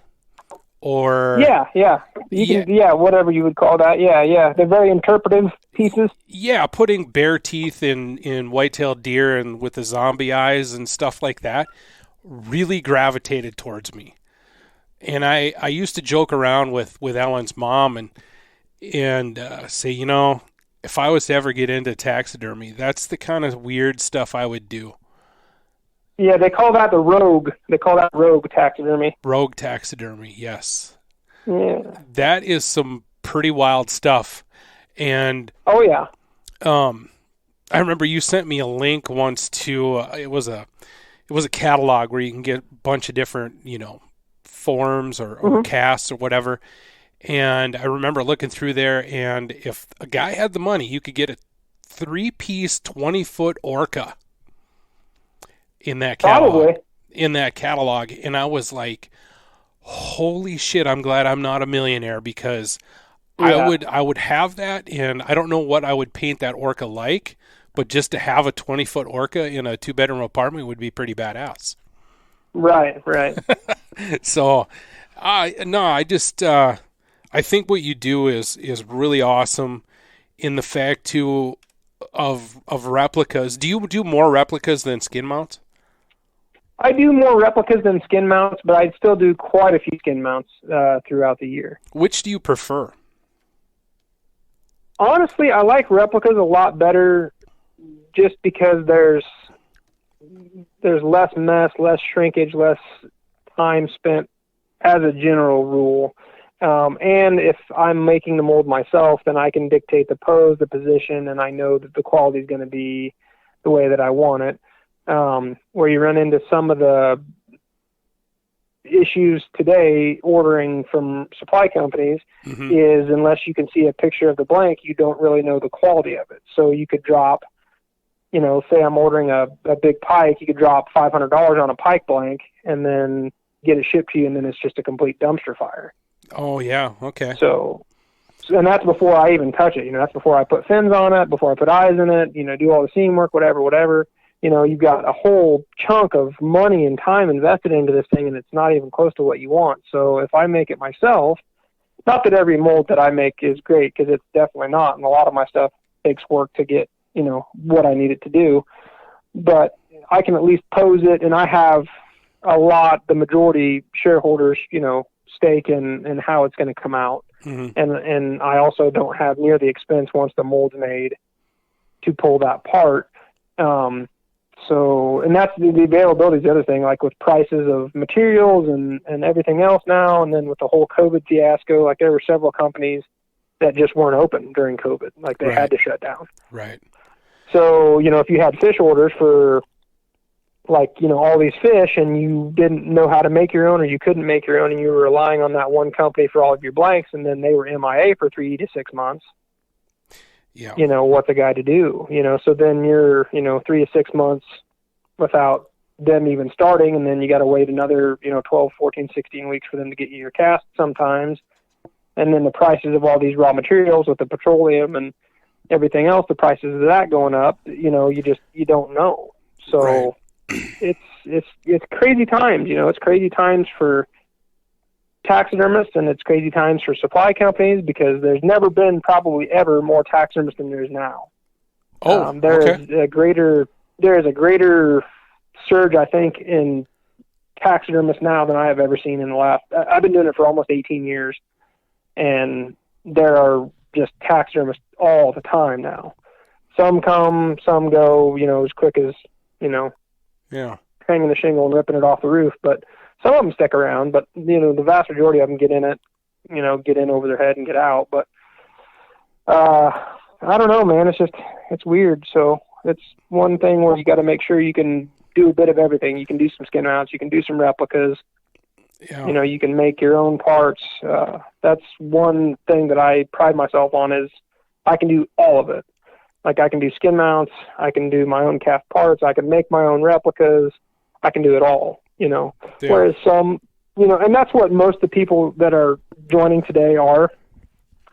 Or whatever you would call that. Yeah. They're very interpretive pieces. Yeah, putting bear teeth in white-tailed deer and with the zombie eyes and stuff like that really gravitated towards me. And I used to joke around with Ellen's mom and say, if I was to ever get into taxidermy, that's the kind of weird stuff I would do. Yeah, they call that the rogue. They call that rogue taxidermy. Rogue taxidermy, yes. Yeah. That is some pretty wild stuff. And oh yeah. I remember you sent me a link once to it was a catalog where you can get a bunch of different, forms or casts or whatever. And I remember looking through there, and if a guy had the money, you could get a 3-piece 20-foot orca in that catalog. Probably. In that catalog. And I was like, holy shit, I'm glad I'm not a millionaire, because I would have that, and I don't know what I would paint that orca like, but just to have a 20-foot orca in a 2-bedroom apartment would be pretty badass. Right. So, I think what you do is really awesome in the fact too of replicas. Do you do more replicas than skin mounts? I do more replicas than skin mounts, but I'd still do quite a few skin mounts throughout the year. Which do you prefer? Honestly, I like replicas a lot better just because there's less mess, less shrinkage, less time spent as a general rule. And if I'm making the mold myself, then I can dictate the pose, the position, and I know that the quality is going to be the way that I want it. Where you run into some of the issues today ordering from supply companies is unless you can see a picture of the blank, you don't really know the quality of it. So you could drop, say I'm ordering a big pike, you could drop $500 on a pike blank and then get it shipped to you, and then it's just a complete dumpster fire. Oh, yeah. Okay. So and that's before I even touch it. That's before I put fins on it, before I put eyes in it, do all the seam work, whatever. You've got a whole chunk of money and time invested into this thing, and it's not even close to what you want. So if I make it myself, not that every mold that I make is great, because it's definitely not, and a lot of my stuff takes work to get, what I need it to do, but I can at least pose it, and I have the majority shareholders, stake in how it's going to come out. And I also don't have near the expense once the mold's made to pull that part. So, and that's the availability is the other thing, like with prices of materials and everything else now, and then with the whole COVID fiasco, like there were several companies that just weren't open during COVID. Like they had to shut down. Right. So, if you had fish orders for like, all these fish and you didn't know how to make your own or you couldn't make your own and you were relying on that one company for all of your blanks and then they were MIA for 3 to 6 months. Yeah. What's a guy to do? So then you're, 3 to 6 months without them even starting, and then you got to wait another, 12, 14, 16 weeks for them to get you your cast sometimes. And then the prices of all these raw materials with the petroleum and everything else, the prices of that going up, you don't know. So it's crazy times, it's crazy times for taxidermists and it's crazy times for supply companies because there's never been probably ever more taxidermists than there is now. There is a greater surge, I think, in taxidermists now than I have ever seen in the last. I've been doing it for almost 18 years, and there are just taxidermists all the time now. Some come, some go, as quick as, hanging the shingle and ripping it off the roof. But some of them stick around, but, the vast majority of them get in it, get in over their head and get out. But I don't know, man. It's weird. So it's one thing where you got to make sure you can do a bit of everything. You can do some skin mounts. You can do some replicas. Yeah. You can make your own parts. That's one thing that I pride myself on is I can do all of it. Like I can do skin mounts. I can do my own calf parts. I can make my own replicas. I can do it all, Yeah. Whereas some, and that's what most of the people that are joining today are.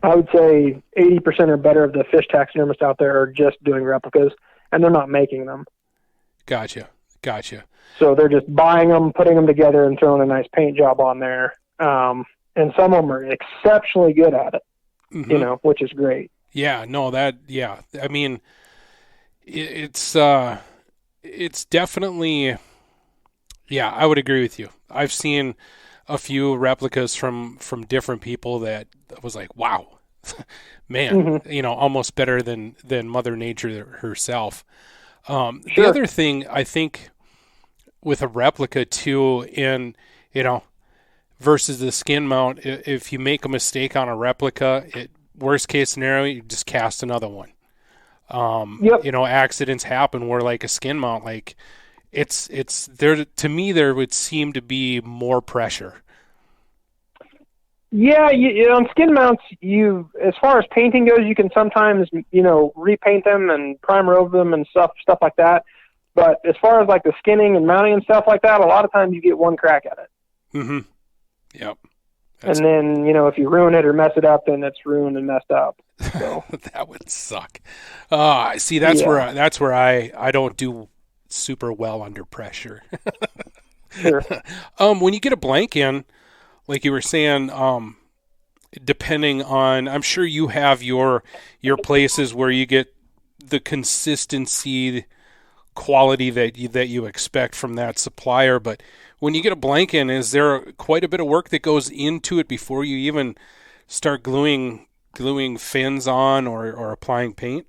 I would say 80% or better of the fish taxidermists out there are just doing replicas, and they're not making them. Gotcha. So they're just buying them, putting them together, and throwing a nice paint job on there. And some of them are exceptionally good at it, which is great. Yeah, no, I mean, it's definitely, I would agree with you. I've seen a few replicas from different people that was like, wow, man, almost better than Mother Nature herself. The other thing I think with a replica too, versus the skin mount, if you make a mistake on a replica, worst case scenario, you just cast another one. Accidents happen where like a skin mount, like it's there. To me, there would seem to be more pressure. Yeah, on skin mounts, as far as painting goes, you can sometimes, repaint them and primer over them and stuff like that. But as far as like the skinning and mounting and stuff like that, a lot of times you get one crack at it. Mm-hmm. Yep. And then, if you ruin it or mess it up, then it's ruined and messed up. So. That would suck. See, that's where I don't do super well under pressure. Sure. When you get a blank in, like you were saying, depending on, I'm sure you have your places where you get the consistency, quality that you expect from that supplier. But when you get a blank in, is there quite a bit of work that goes into it before you even start gluing fins on or applying paint?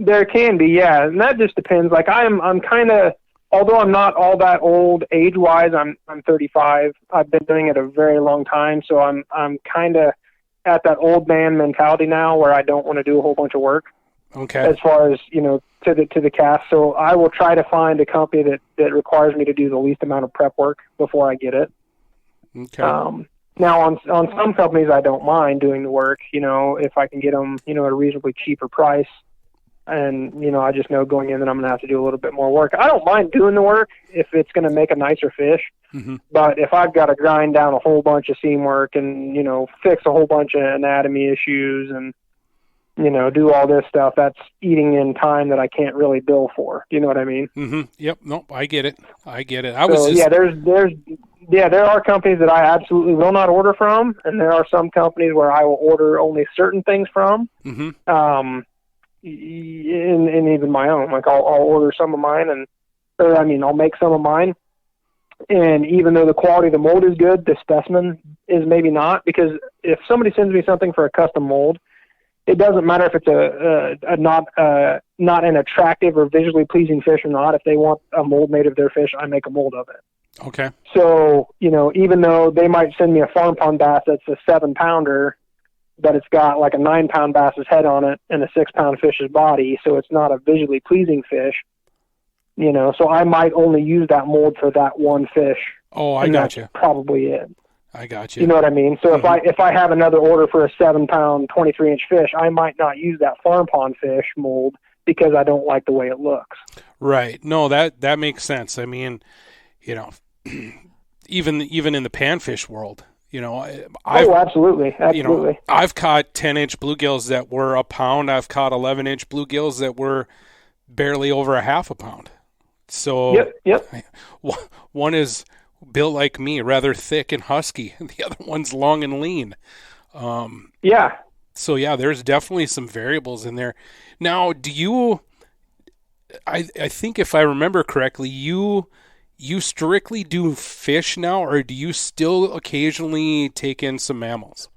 There can be, yeah, and that just depends. Like I'm kind of, although I'm not all that old age-wise, I'm 35. I've been doing it a very long time, so I'm kind of at that old man mentality now where I don't want to do a whole bunch of work. Okay. As far as to the cast, so I will try to find a company that requires me to do the least amount of prep work before I get it. Okay. Now on some companies I don't mind doing the work, if I can get them, at a reasonably cheaper price. And, I just know going in that I'm going to have to do a little bit more work. I don't mind doing the work if it's going to make a nicer fish. Mm-hmm. But if I've got to grind down a whole bunch of seam work and, fix a whole bunch of anatomy issues and, do all this stuff, that's eating in time that I can't really bill for. Do you know what I mean? Mm-hmm. Yep. Nope. I get it. There are companies that I absolutely will not order from. And there are some companies where I will order only certain things from. Mm-hmm. And even my own, like I'll order some of mine I'll make some of mine. And even though the quality of the mold is good, the specimen is maybe not, because if somebody sends me something for a custom mold it doesn't matter if it's a not an attractive or visually pleasing fish or not. If they want a mold made of their fish, I make a mold of it. Okay. So, even though they might send me a farm pond bass that's a 7-pounder, but it's got like a 9-pound bass's head on it and a 6-pound fish's body, so it's not a visually pleasing fish, so I might only use that mold for that one fish. Oh, I got you. Probably it. I got you. You know what I mean? So if I have another order for a 7-pound, 23-inch fish, I might not use that farm pond fish mold because I don't like the way it looks. Right. No, that makes sense. I mean, even in the panfish world, absolutely. I've caught 10-inch bluegills that were a pound. I've caught 11-inch bluegills that were barely over a half a pound. So yep. One is built like me, rather thick and husky, and the other one's long and lean. Yeah. So yeah, there's definitely some variables in there. Now, do you? I think if I remember correctly, you strictly do fish now, or do you still occasionally take in some mammals?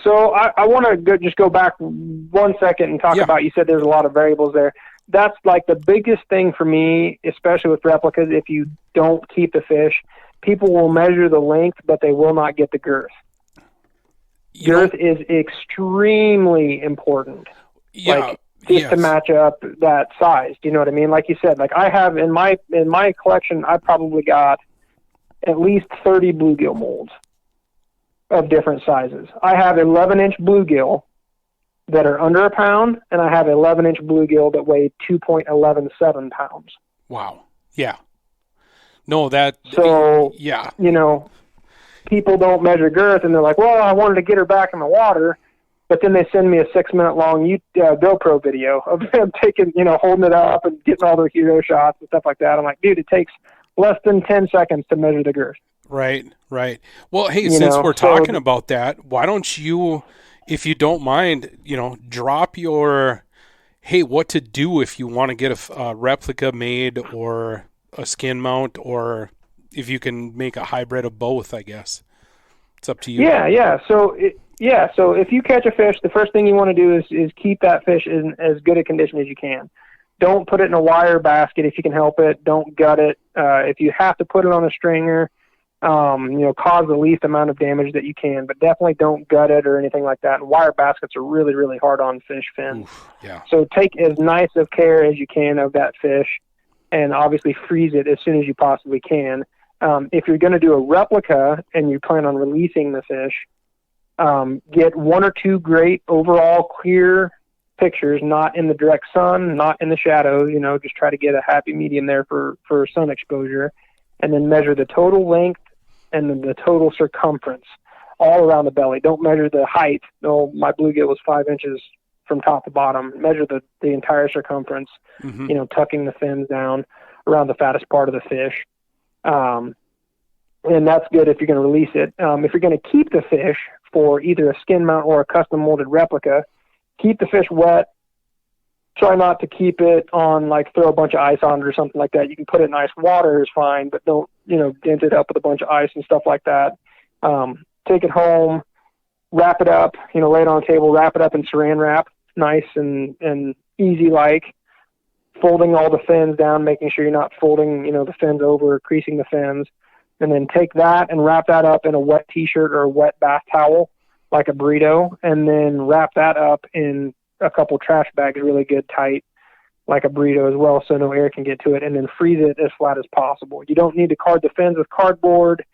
So I want to just go back 1 second and talk about, you said there's a lot of variables there. That's like the biggest thing for me, especially with replicas. If you don't keep the fish, people will measure the length, but they will not get the girth. Girth is extremely important. Yeah. To match up that size. Do you know what I mean? Like you said, like I have in my collection, I probably got at least 30 bluegill molds of different sizes. I have 11-inch bluegill that are under a pound, and I have 11-inch bluegill that weigh 2.117 pounds. Wow. Yeah. No, that. So, yeah. People don't measure girth, and they're like, well, I wanted to get her back in the water. But then they send me a 6-minute-long GoPro video of them taking, holding it up and getting all their hero shots and stuff like that. I'm like, dude, it takes less than 10 seconds to measure the girth. Right. Well, hey, since we're talking about that, why don't you, if you don't mind, drop your, hey, what to do if you want to get a replica made or a skin mount, or if you can make a hybrid of both, I guess. It's up to you. Yeah. So if you catch a fish, the first thing you want to do is keep that fish in as good a condition as you can. Don't put it in a wire basket if you can help it. Don't gut it. If you have to put it on a stringer, cause the least amount of damage that you can, but definitely don't gut it or anything like that. And wire baskets are really, really hard on fish fins. Oof, yeah. So take as nice of care as you can of that fish, and obviously freeze it as soon as you possibly can. If you're going to do a replica and you plan on releasing the fish, get 1 or 2 great overall clear pictures, not in the direct sun, not in the shadows, just try to get a happy medium there for sun exposure, and then measure the total length and then the total circumference all around the belly. Don't measure the height. No, my bluegill was 5 inches from top to bottom. Measure the entire circumference, tucking the fins down around the fattest part of the fish. And that's good if you're going to release it. If you're going to keep the fish for either a skin mount or a custom molded replica, keep the fish wet. Try not to keep it on, throw a bunch of ice on it or something like that. You can put it in ice water is fine, but don't, dent it up with a bunch of ice and stuff like that. Take it home, wrap it up, lay it on a table, wrap it up in saran wrap, nice and easy folding all the fins down, making sure you're not folding, the fins over, creasing the fins. And then take that and wrap that up in a wet T-shirt or a wet bath towel, like a burrito, and then wrap that up in a couple trash bags really good tight, like a burrito as well, so no air can get to it, and then freeze it as flat as possible. You don't need to card the fins with cardboard.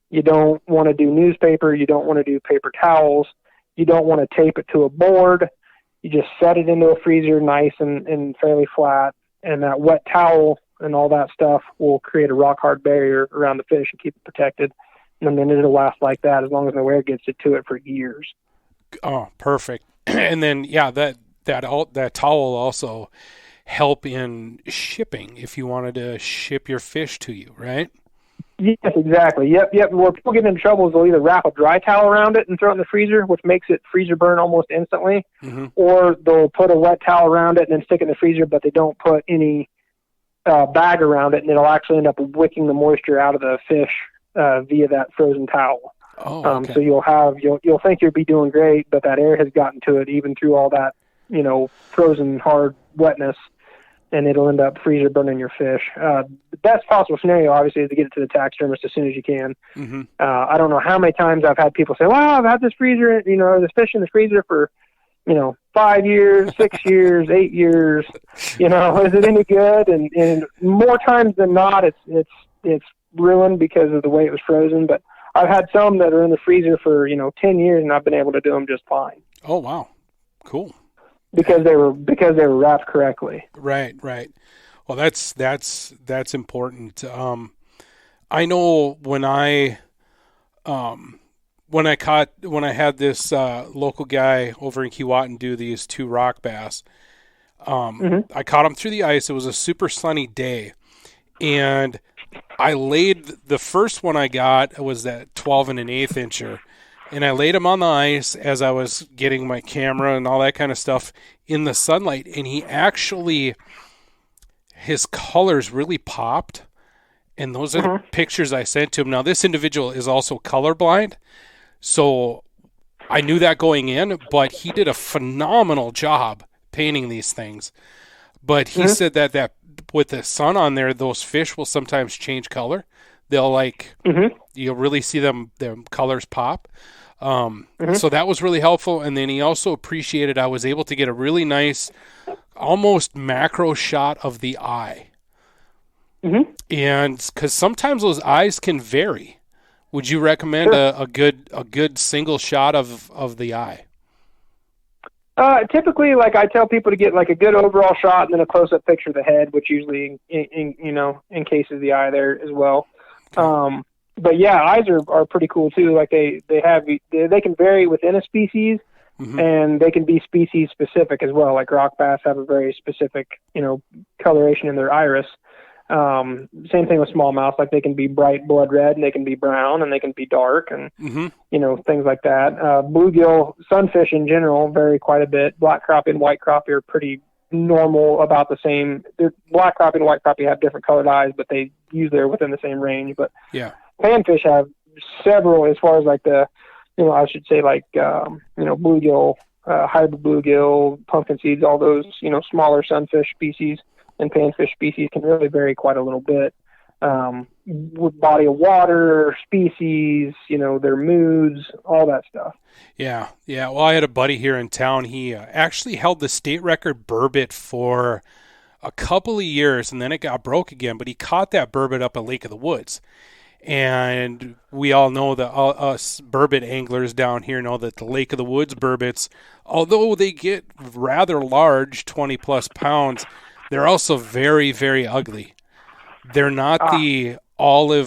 You don't want to do newspaper. You don't want to do paper towels. You don't want to tape it to a board. You just set it into a freezer nice and fairly flat, and that wet towel and all that stuff will create a rock-hard barrier around the fish and keep it protected. And then it'll last like that as long as no air gets it to it for years. Oh, perfect. And then, that towel will also help in shipping if you wanted to ship your fish to you, right? Yes, exactly. Yep. Where people get into trouble is they'll either wrap a dry towel around it and throw it in the freezer, which makes it freezer burn almost instantly, or they'll put a wet towel around it and then stick it in the freezer, but they don't put any bag around it, and it'll actually end up wicking the moisture out of the fish via that frozen towel. Oh, okay. So you'll think you'll be doing great, but that air has gotten to it even through all that, frozen hard wetness, and it'll end up freezer burning your fish. The best possible scenario, obviously, is to get it to the taxidermist as soon as you can. Mm-hmm. I don't know how many times I've had people say, well, I've had this freezer, this fish in the freezer for, 5 years, 6 years, 8 years, is it any good? And more times than not, it's ruined because of the way it was frozen. But I've had some that are in the freezer for, 10 years, and I've been able to do them just fine. Oh, wow. Cool. Because they were wrapped correctly. Right. Well, that's important. I know when I had this local guy over in Keewatin do these 2 rock bass, I caught them through the ice. It was a super sunny day, and I laid the first one I got was that 12 1/8 incher. And I laid him on the ice as I was getting my camera and all that kind of stuff in the sunlight. And his colors really popped. And those are the pictures I sent to him. Now, this individual is also colorblind. So I knew that going in, but he did a phenomenal job painting these things. But he said that with the sun on there, those fish will sometimes change color. They'll you'll really see their colors pop. So that was really helpful. And then he also appreciated I was able to get a really nice, almost macro shot of the eye. And because sometimes those eyes can vary. Would you recommend a good single shot of the eye? Typically, like I tell people to get like a good overall shot and then a close-up picture of the head, which usually encases the eye there as well. But yeah, eyes are pretty cool too. Like they can vary within a species, and they can be species specific as well. Like rock bass have a very specific, coloration in their iris. Same thing with smallmouth. Like they can be bright blood red, and they can be brown, and they can be dark, and things like that. Bluegill sunfish in general vary quite a bit. Black crappie and white crappie are pretty normal, about the same. Black crappie and white crappie have different colored eyes, but they usually are within the same range. But yeah. Panfish have several, as far as like the, I should say like, bluegill, hybrid bluegill, pumpkin seeds, all those, smaller sunfish species and panfish species can really vary quite a little bit. With body of water, species, their moods, all that stuff. Yeah. Well, I had a buddy here in town. He actually held the state record burbot for a couple of years, and then it got broke again, but he caught that burbot up at Lake of the Woods. And we all know that us burbot anglers down here know that the Lake of the Woods burbots, although they get rather large, 20 plus pounds, they're also very, very ugly. They're not the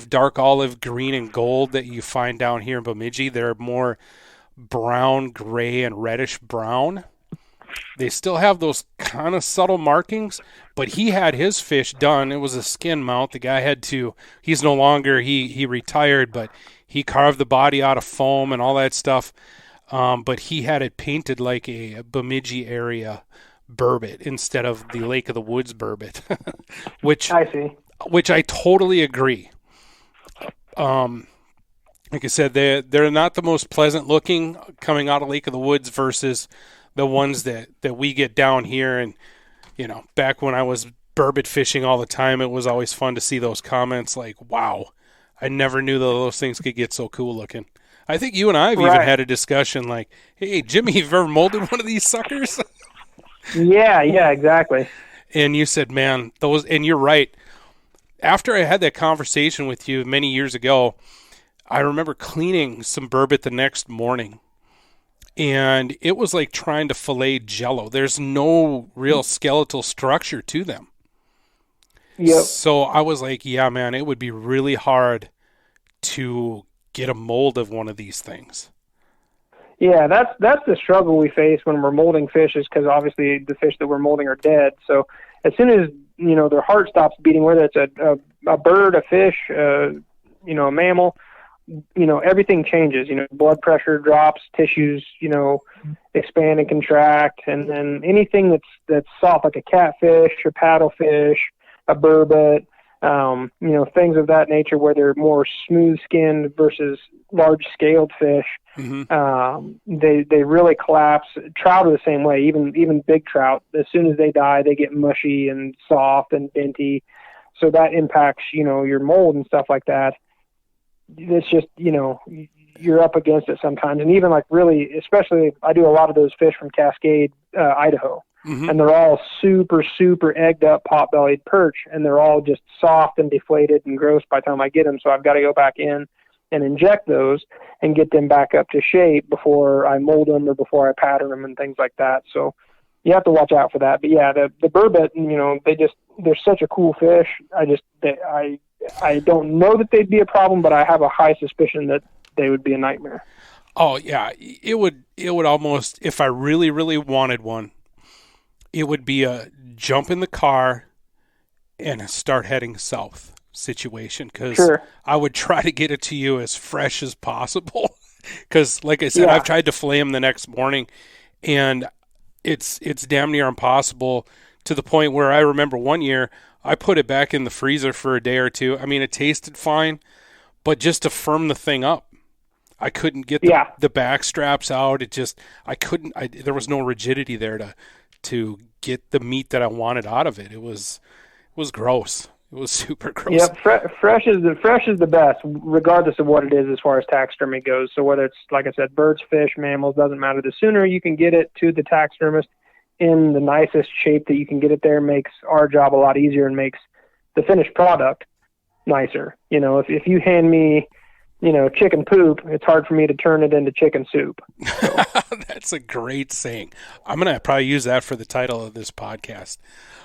dark olive, green, and gold that you find down here in Bemidji. They're more brown, gray, and reddish brown. They still have those kind of subtle markings, but he had his fish done. It was a skin mount. The guy he's no longer, he retired, but he carved the body out of foam and all that stuff. But he had it painted like a Bemidji area burbot instead of the Lake of the Woods burbot, which I see. Which I totally agree. Like I said, they're not the most pleasant looking coming out of Lake of the Woods versus the ones that we get down here. And, back when I was burbot fishing all the time, it was always fun to see those comments like, wow, I never knew that those things could get so cool looking. I think you and I have even had a discussion like, hey, Jimmy, you've ever molded one of these suckers? Yeah, exactly. And you said, man, and you're right. After I had that conversation with you many years ago, I remember cleaning some burbot the next morning, and it was like trying to fillet Jello. There's no real skeletal structure to them. Yep. So I was like, yeah, man, it would be really hard to get a mold of one of these things. Yeah, that's the struggle we face when we're molding fish, is because obviously the fish that we're molding are dead. So as soon as their heart stops beating, whether it's a bird, a fish, a mammal, everything changes. Blood pressure drops, tissues, expand and contract, and then anything that's soft, like a catfish, a paddlefish, a burbot, things of that nature where they're more smooth-skinned versus large-scaled fish. They really collapse. Trout are the same way. Even big trout, as soon as they die, they get mushy and soft and denty. So that impacts, your mold and stuff like that. It's just, you're up against it sometimes. And even like really, especially I do a lot of those fish from Cascade, Idaho. And they're all super, super egged up pot-bellied perch, and they're all just soft and deflated and gross by the time I get them. So I've got to go back in and inject those and get them back up to shape before I mold them or before I pattern them and things like that. So you have to watch out for that. But yeah, the burbot, they're such a cool fish. I don't know that they'd be a problem, but I have a high suspicion that they would be a nightmare. Oh yeah, it would almost, if I really, really wanted one, it would be a jump in the car and start heading south situation, because I would try to get it to you as fresh as possible. Because, like I said, I've tried to flay them the next morning, and it's damn near impossible, to the point where I remember one year I put it back in the freezer for a day or two. I mean, it tasted fine, but just to firm the thing up, I couldn't get the back straps out. There was no rigidity there to get the meat that I wanted out of it. It was gross. It was super gross. Yep, fresh is the best, regardless of what it is as far as taxidermy goes. So whether it's, like I said, birds, fish, mammals, doesn't matter. The sooner you can get it to the taxidermist in the nicest shape that you can get it there, makes our job a lot easier and makes the finished product nicer. If you hand me, chicken poop, it's hard for me to turn it into chicken soup. So. That's a great saying. I'm going to probably use that for the title of this podcast.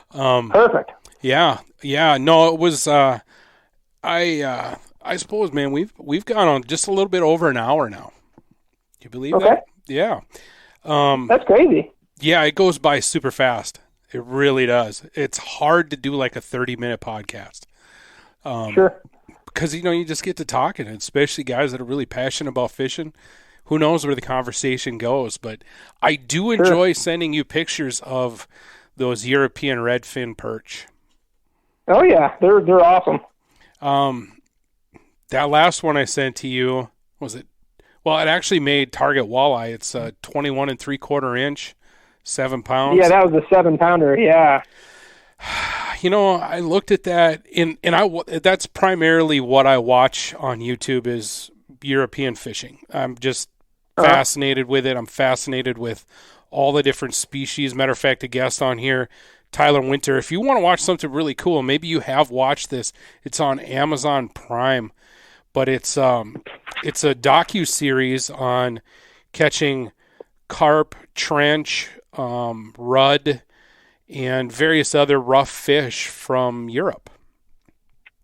Perfect. Yeah. No, it was, I suppose, man, we've gone on just a little bit over an hour now. Do you believe that? Yeah. That's crazy. Yeah, it goes by super fast. It really does. It's hard to do like a 30-minute podcast. Sure. Because, you just get to talking, especially guys that are really passionate about fishing. Who knows where the conversation goes. But I do enjoy sending you pictures of those European redfin perch. Oh, yeah. They're awesome. That last one I sent to you, was it? Well, it actually made target walleye. It's 21 3/4 inch, 7 pounds. Yeah, that was a 7-pounder. Yeah. I looked at that, and that's primarily what I watch on YouTube is European fishing. I'm just fascinated with it. I'm fascinated with all the different species. Matter of fact, a guest on here, Tyler Winter, if you want to watch something really cool, maybe you have watched this. It's on Amazon Prime, but it's a docu-series on catching carp, trench, rudd, and various other rough fish from Europe.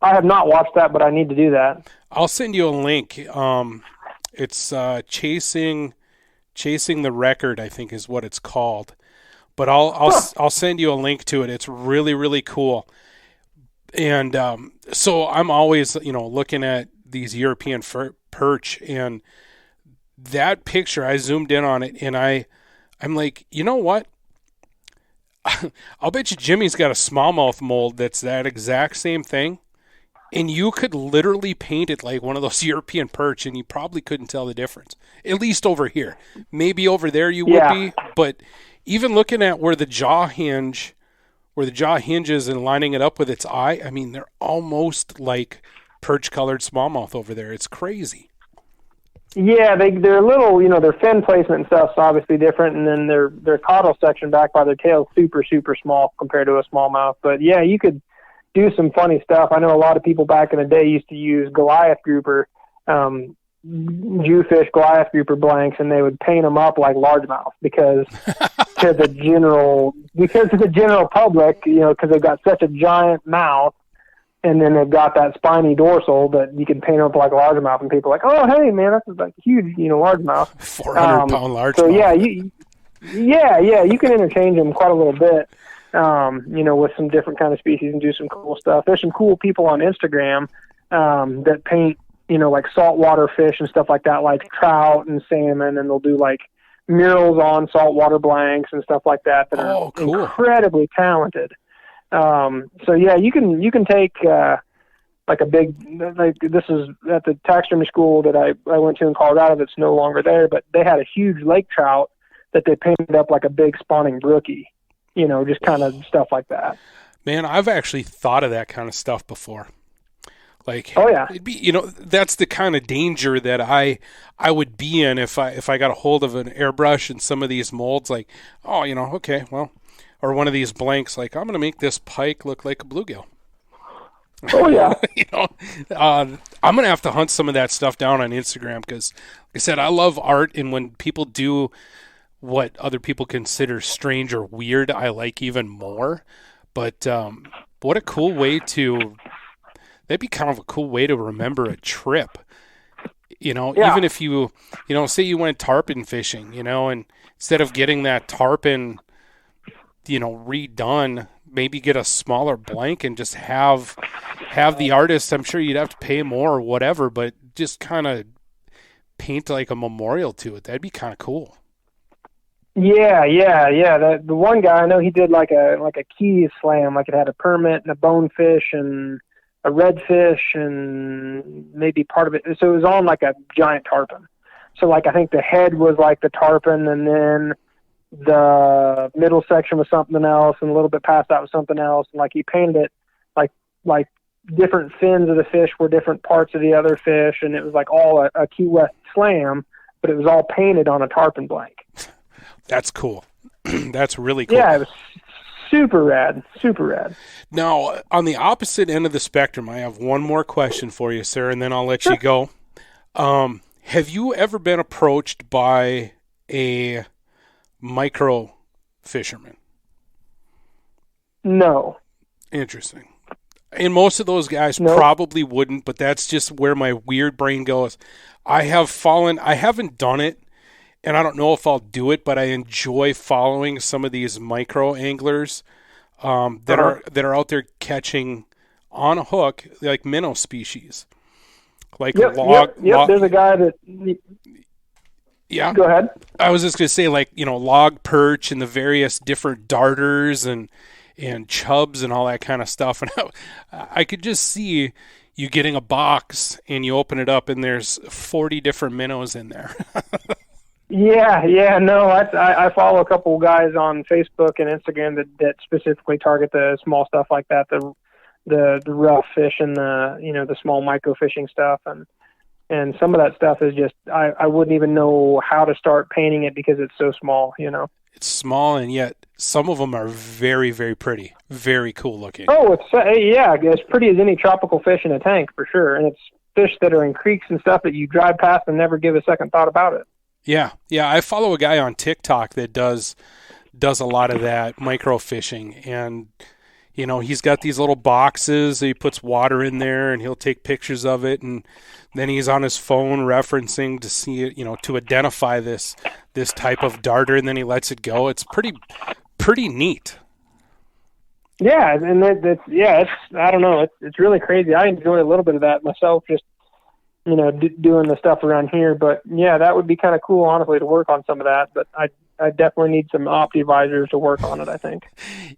I have not watched that, but I need to do that. I'll send you a link. It's Chasing the Record, I think is what it's called. But I'll send you a link to it. It's really, really cool. And so I'm always, looking at these European perch, and that picture, I zoomed in on it, and I'm like, you know what? I'll bet you Jimmy's got a smallmouth mold that's that exact same thing, and you could literally paint it like one of those European perch, and you probably couldn't tell the difference. At least over here. Maybe over there you would be, but even looking at where the jaw hinges and lining it up with its eye, I mean, they're almost like perch-colored smallmouth over there. It's crazy. Yeah, they're a little, their fin placement and stuff's obviously different, and then their caudal section back by their tail is super, super small compared to a smallmouth. But yeah, you could do some funny stuff. I know a lot of people back in the day used to use Goliath grouper, Jewfish Goliath grouper blanks, and they would paint them up like largemouth because to the general public, because they've got such a giant mouth. And then they've got that spiny dorsal that you can paint up like a largemouth, and people are like, "Oh, hey, man, that's like huge, largemouth." 400-pound largemouth. So yeah, you can interchange them quite a little bit, with some different kind of species and do some cool stuff. There's some cool people on Instagram that paint, like saltwater fish and stuff like that, like trout and salmon, and they'll do like murals on saltwater blanks and stuff like that are cool. Incredibly talented. So yeah, you can take like a big, like this is at the taxidermy school that I went to in Colorado that's no longer there, but they had a huge lake trout that they painted up like a big spawning brookie, just kind of stuff like that. Man, I've actually thought of that kind of stuff before. Like, oh yeah, it'd be, that's the kind of danger that I would be in if I got a hold of an airbrush and some of these molds, like, oh, okay, well, or one of these blanks, like, I'm going to make this pike look like a bluegill. Oh yeah. I'm going to have to hunt some of that stuff down on Instagram because, like I said, I love art, and when people do what other people consider strange or weird, I like even more. But what a cool way to... That'd be kind of a cool way to remember a trip. Even if you, say you went tarpon fishing, and instead of getting that tarpon, redone, maybe get a smaller blank and just have the artist, I'm sure you'd have to pay more or whatever, but just kind of paint like a memorial to it. That'd be kind of cool. Yeah. The one guy I know, he did like a key slam, like it had a permit and a bonefish and a redfish and maybe part of it. So it was on like a giant tarpon. So like, I think the head was like the tarpon, and then the middle section was something else, and a little bit past that was something else. And like, he painted it like different fins of the fish were different parts of the other fish. And it was like all a Key West slam, but it was all painted on a tarpon blank. That's cool. That's really cool. Yeah, it was super rad. Now, on the opposite end of the spectrum, I have one more question for you, sir, and then I'll let you go. Have you ever been approached by a micro fisherman? No. Interesting. And most of those guys probably wouldn't, but that's just where my weird brain goes. I haven't done it, and I don't know if I'll do it, but I enjoy following some of these micro anglers that are out there catching on a hook like minnow species, like log. There's a guy that. Yeah. Go ahead. I was just gonna say, like, log perch and the various different darters and chubs and all that kind of stuff, and I could just see you getting a box and you open it up and there's 40 different minnows in there. Yeah, no, I follow a couple guys on Facebook and Instagram that specifically target the small stuff like that, the rough fish and the small micro fishing stuff, and some of that stuff is just I wouldn't even know how to start painting it because it's so small, It's small, and yet some of them are very, very pretty, very cool looking. Oh, it's as pretty as any tropical fish in a tank for sure, and it's fish that are in creeks and stuff that you drive past and never give a second thought about it. Yeah. I follow a guy on TikTok that does a lot of that micro fishing, and he's got these little boxes. He puts water in there, and he'll take pictures of it, and then he's on his phone referencing to see it, to identify this type of darter, and then he lets it go. It's pretty neat. Yeah, and it's I don't know, it's really crazy. I enjoy a little bit of that myself, just doing the stuff around here. But yeah, that would be kind of cool, honestly, to work on some of that. But I definitely need some opti-visors to work on it, I think.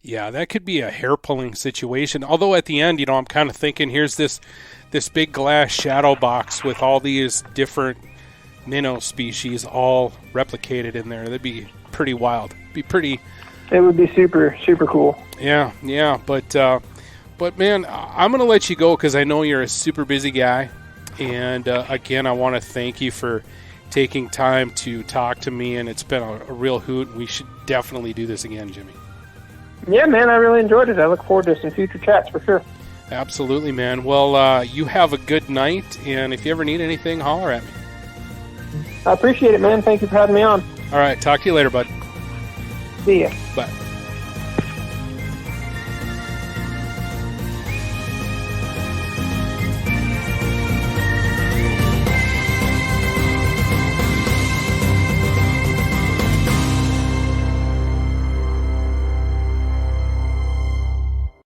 Yeah, that could be a hair-pulling situation. Although at the end, I'm kind of thinking, here's this big glass shadow box with all these different minnow species all replicated in there. That'd be pretty wild. It would be super, super cool. Yeah. But man, I'm going to let you go because I know you're a super busy guy. And again, I want to thank you for taking time to talk to me, and it's been a real hoot. We should definitely do this again, Jimmy. Yeah, man, I really enjoyed it. I look forward to some future chats for sure. Absolutely, man. Well, you have a good night, and if you ever need anything, holler at me. I appreciate it, man. Thank you for having me on. All right, talk to you later, bud. See ya. Bye.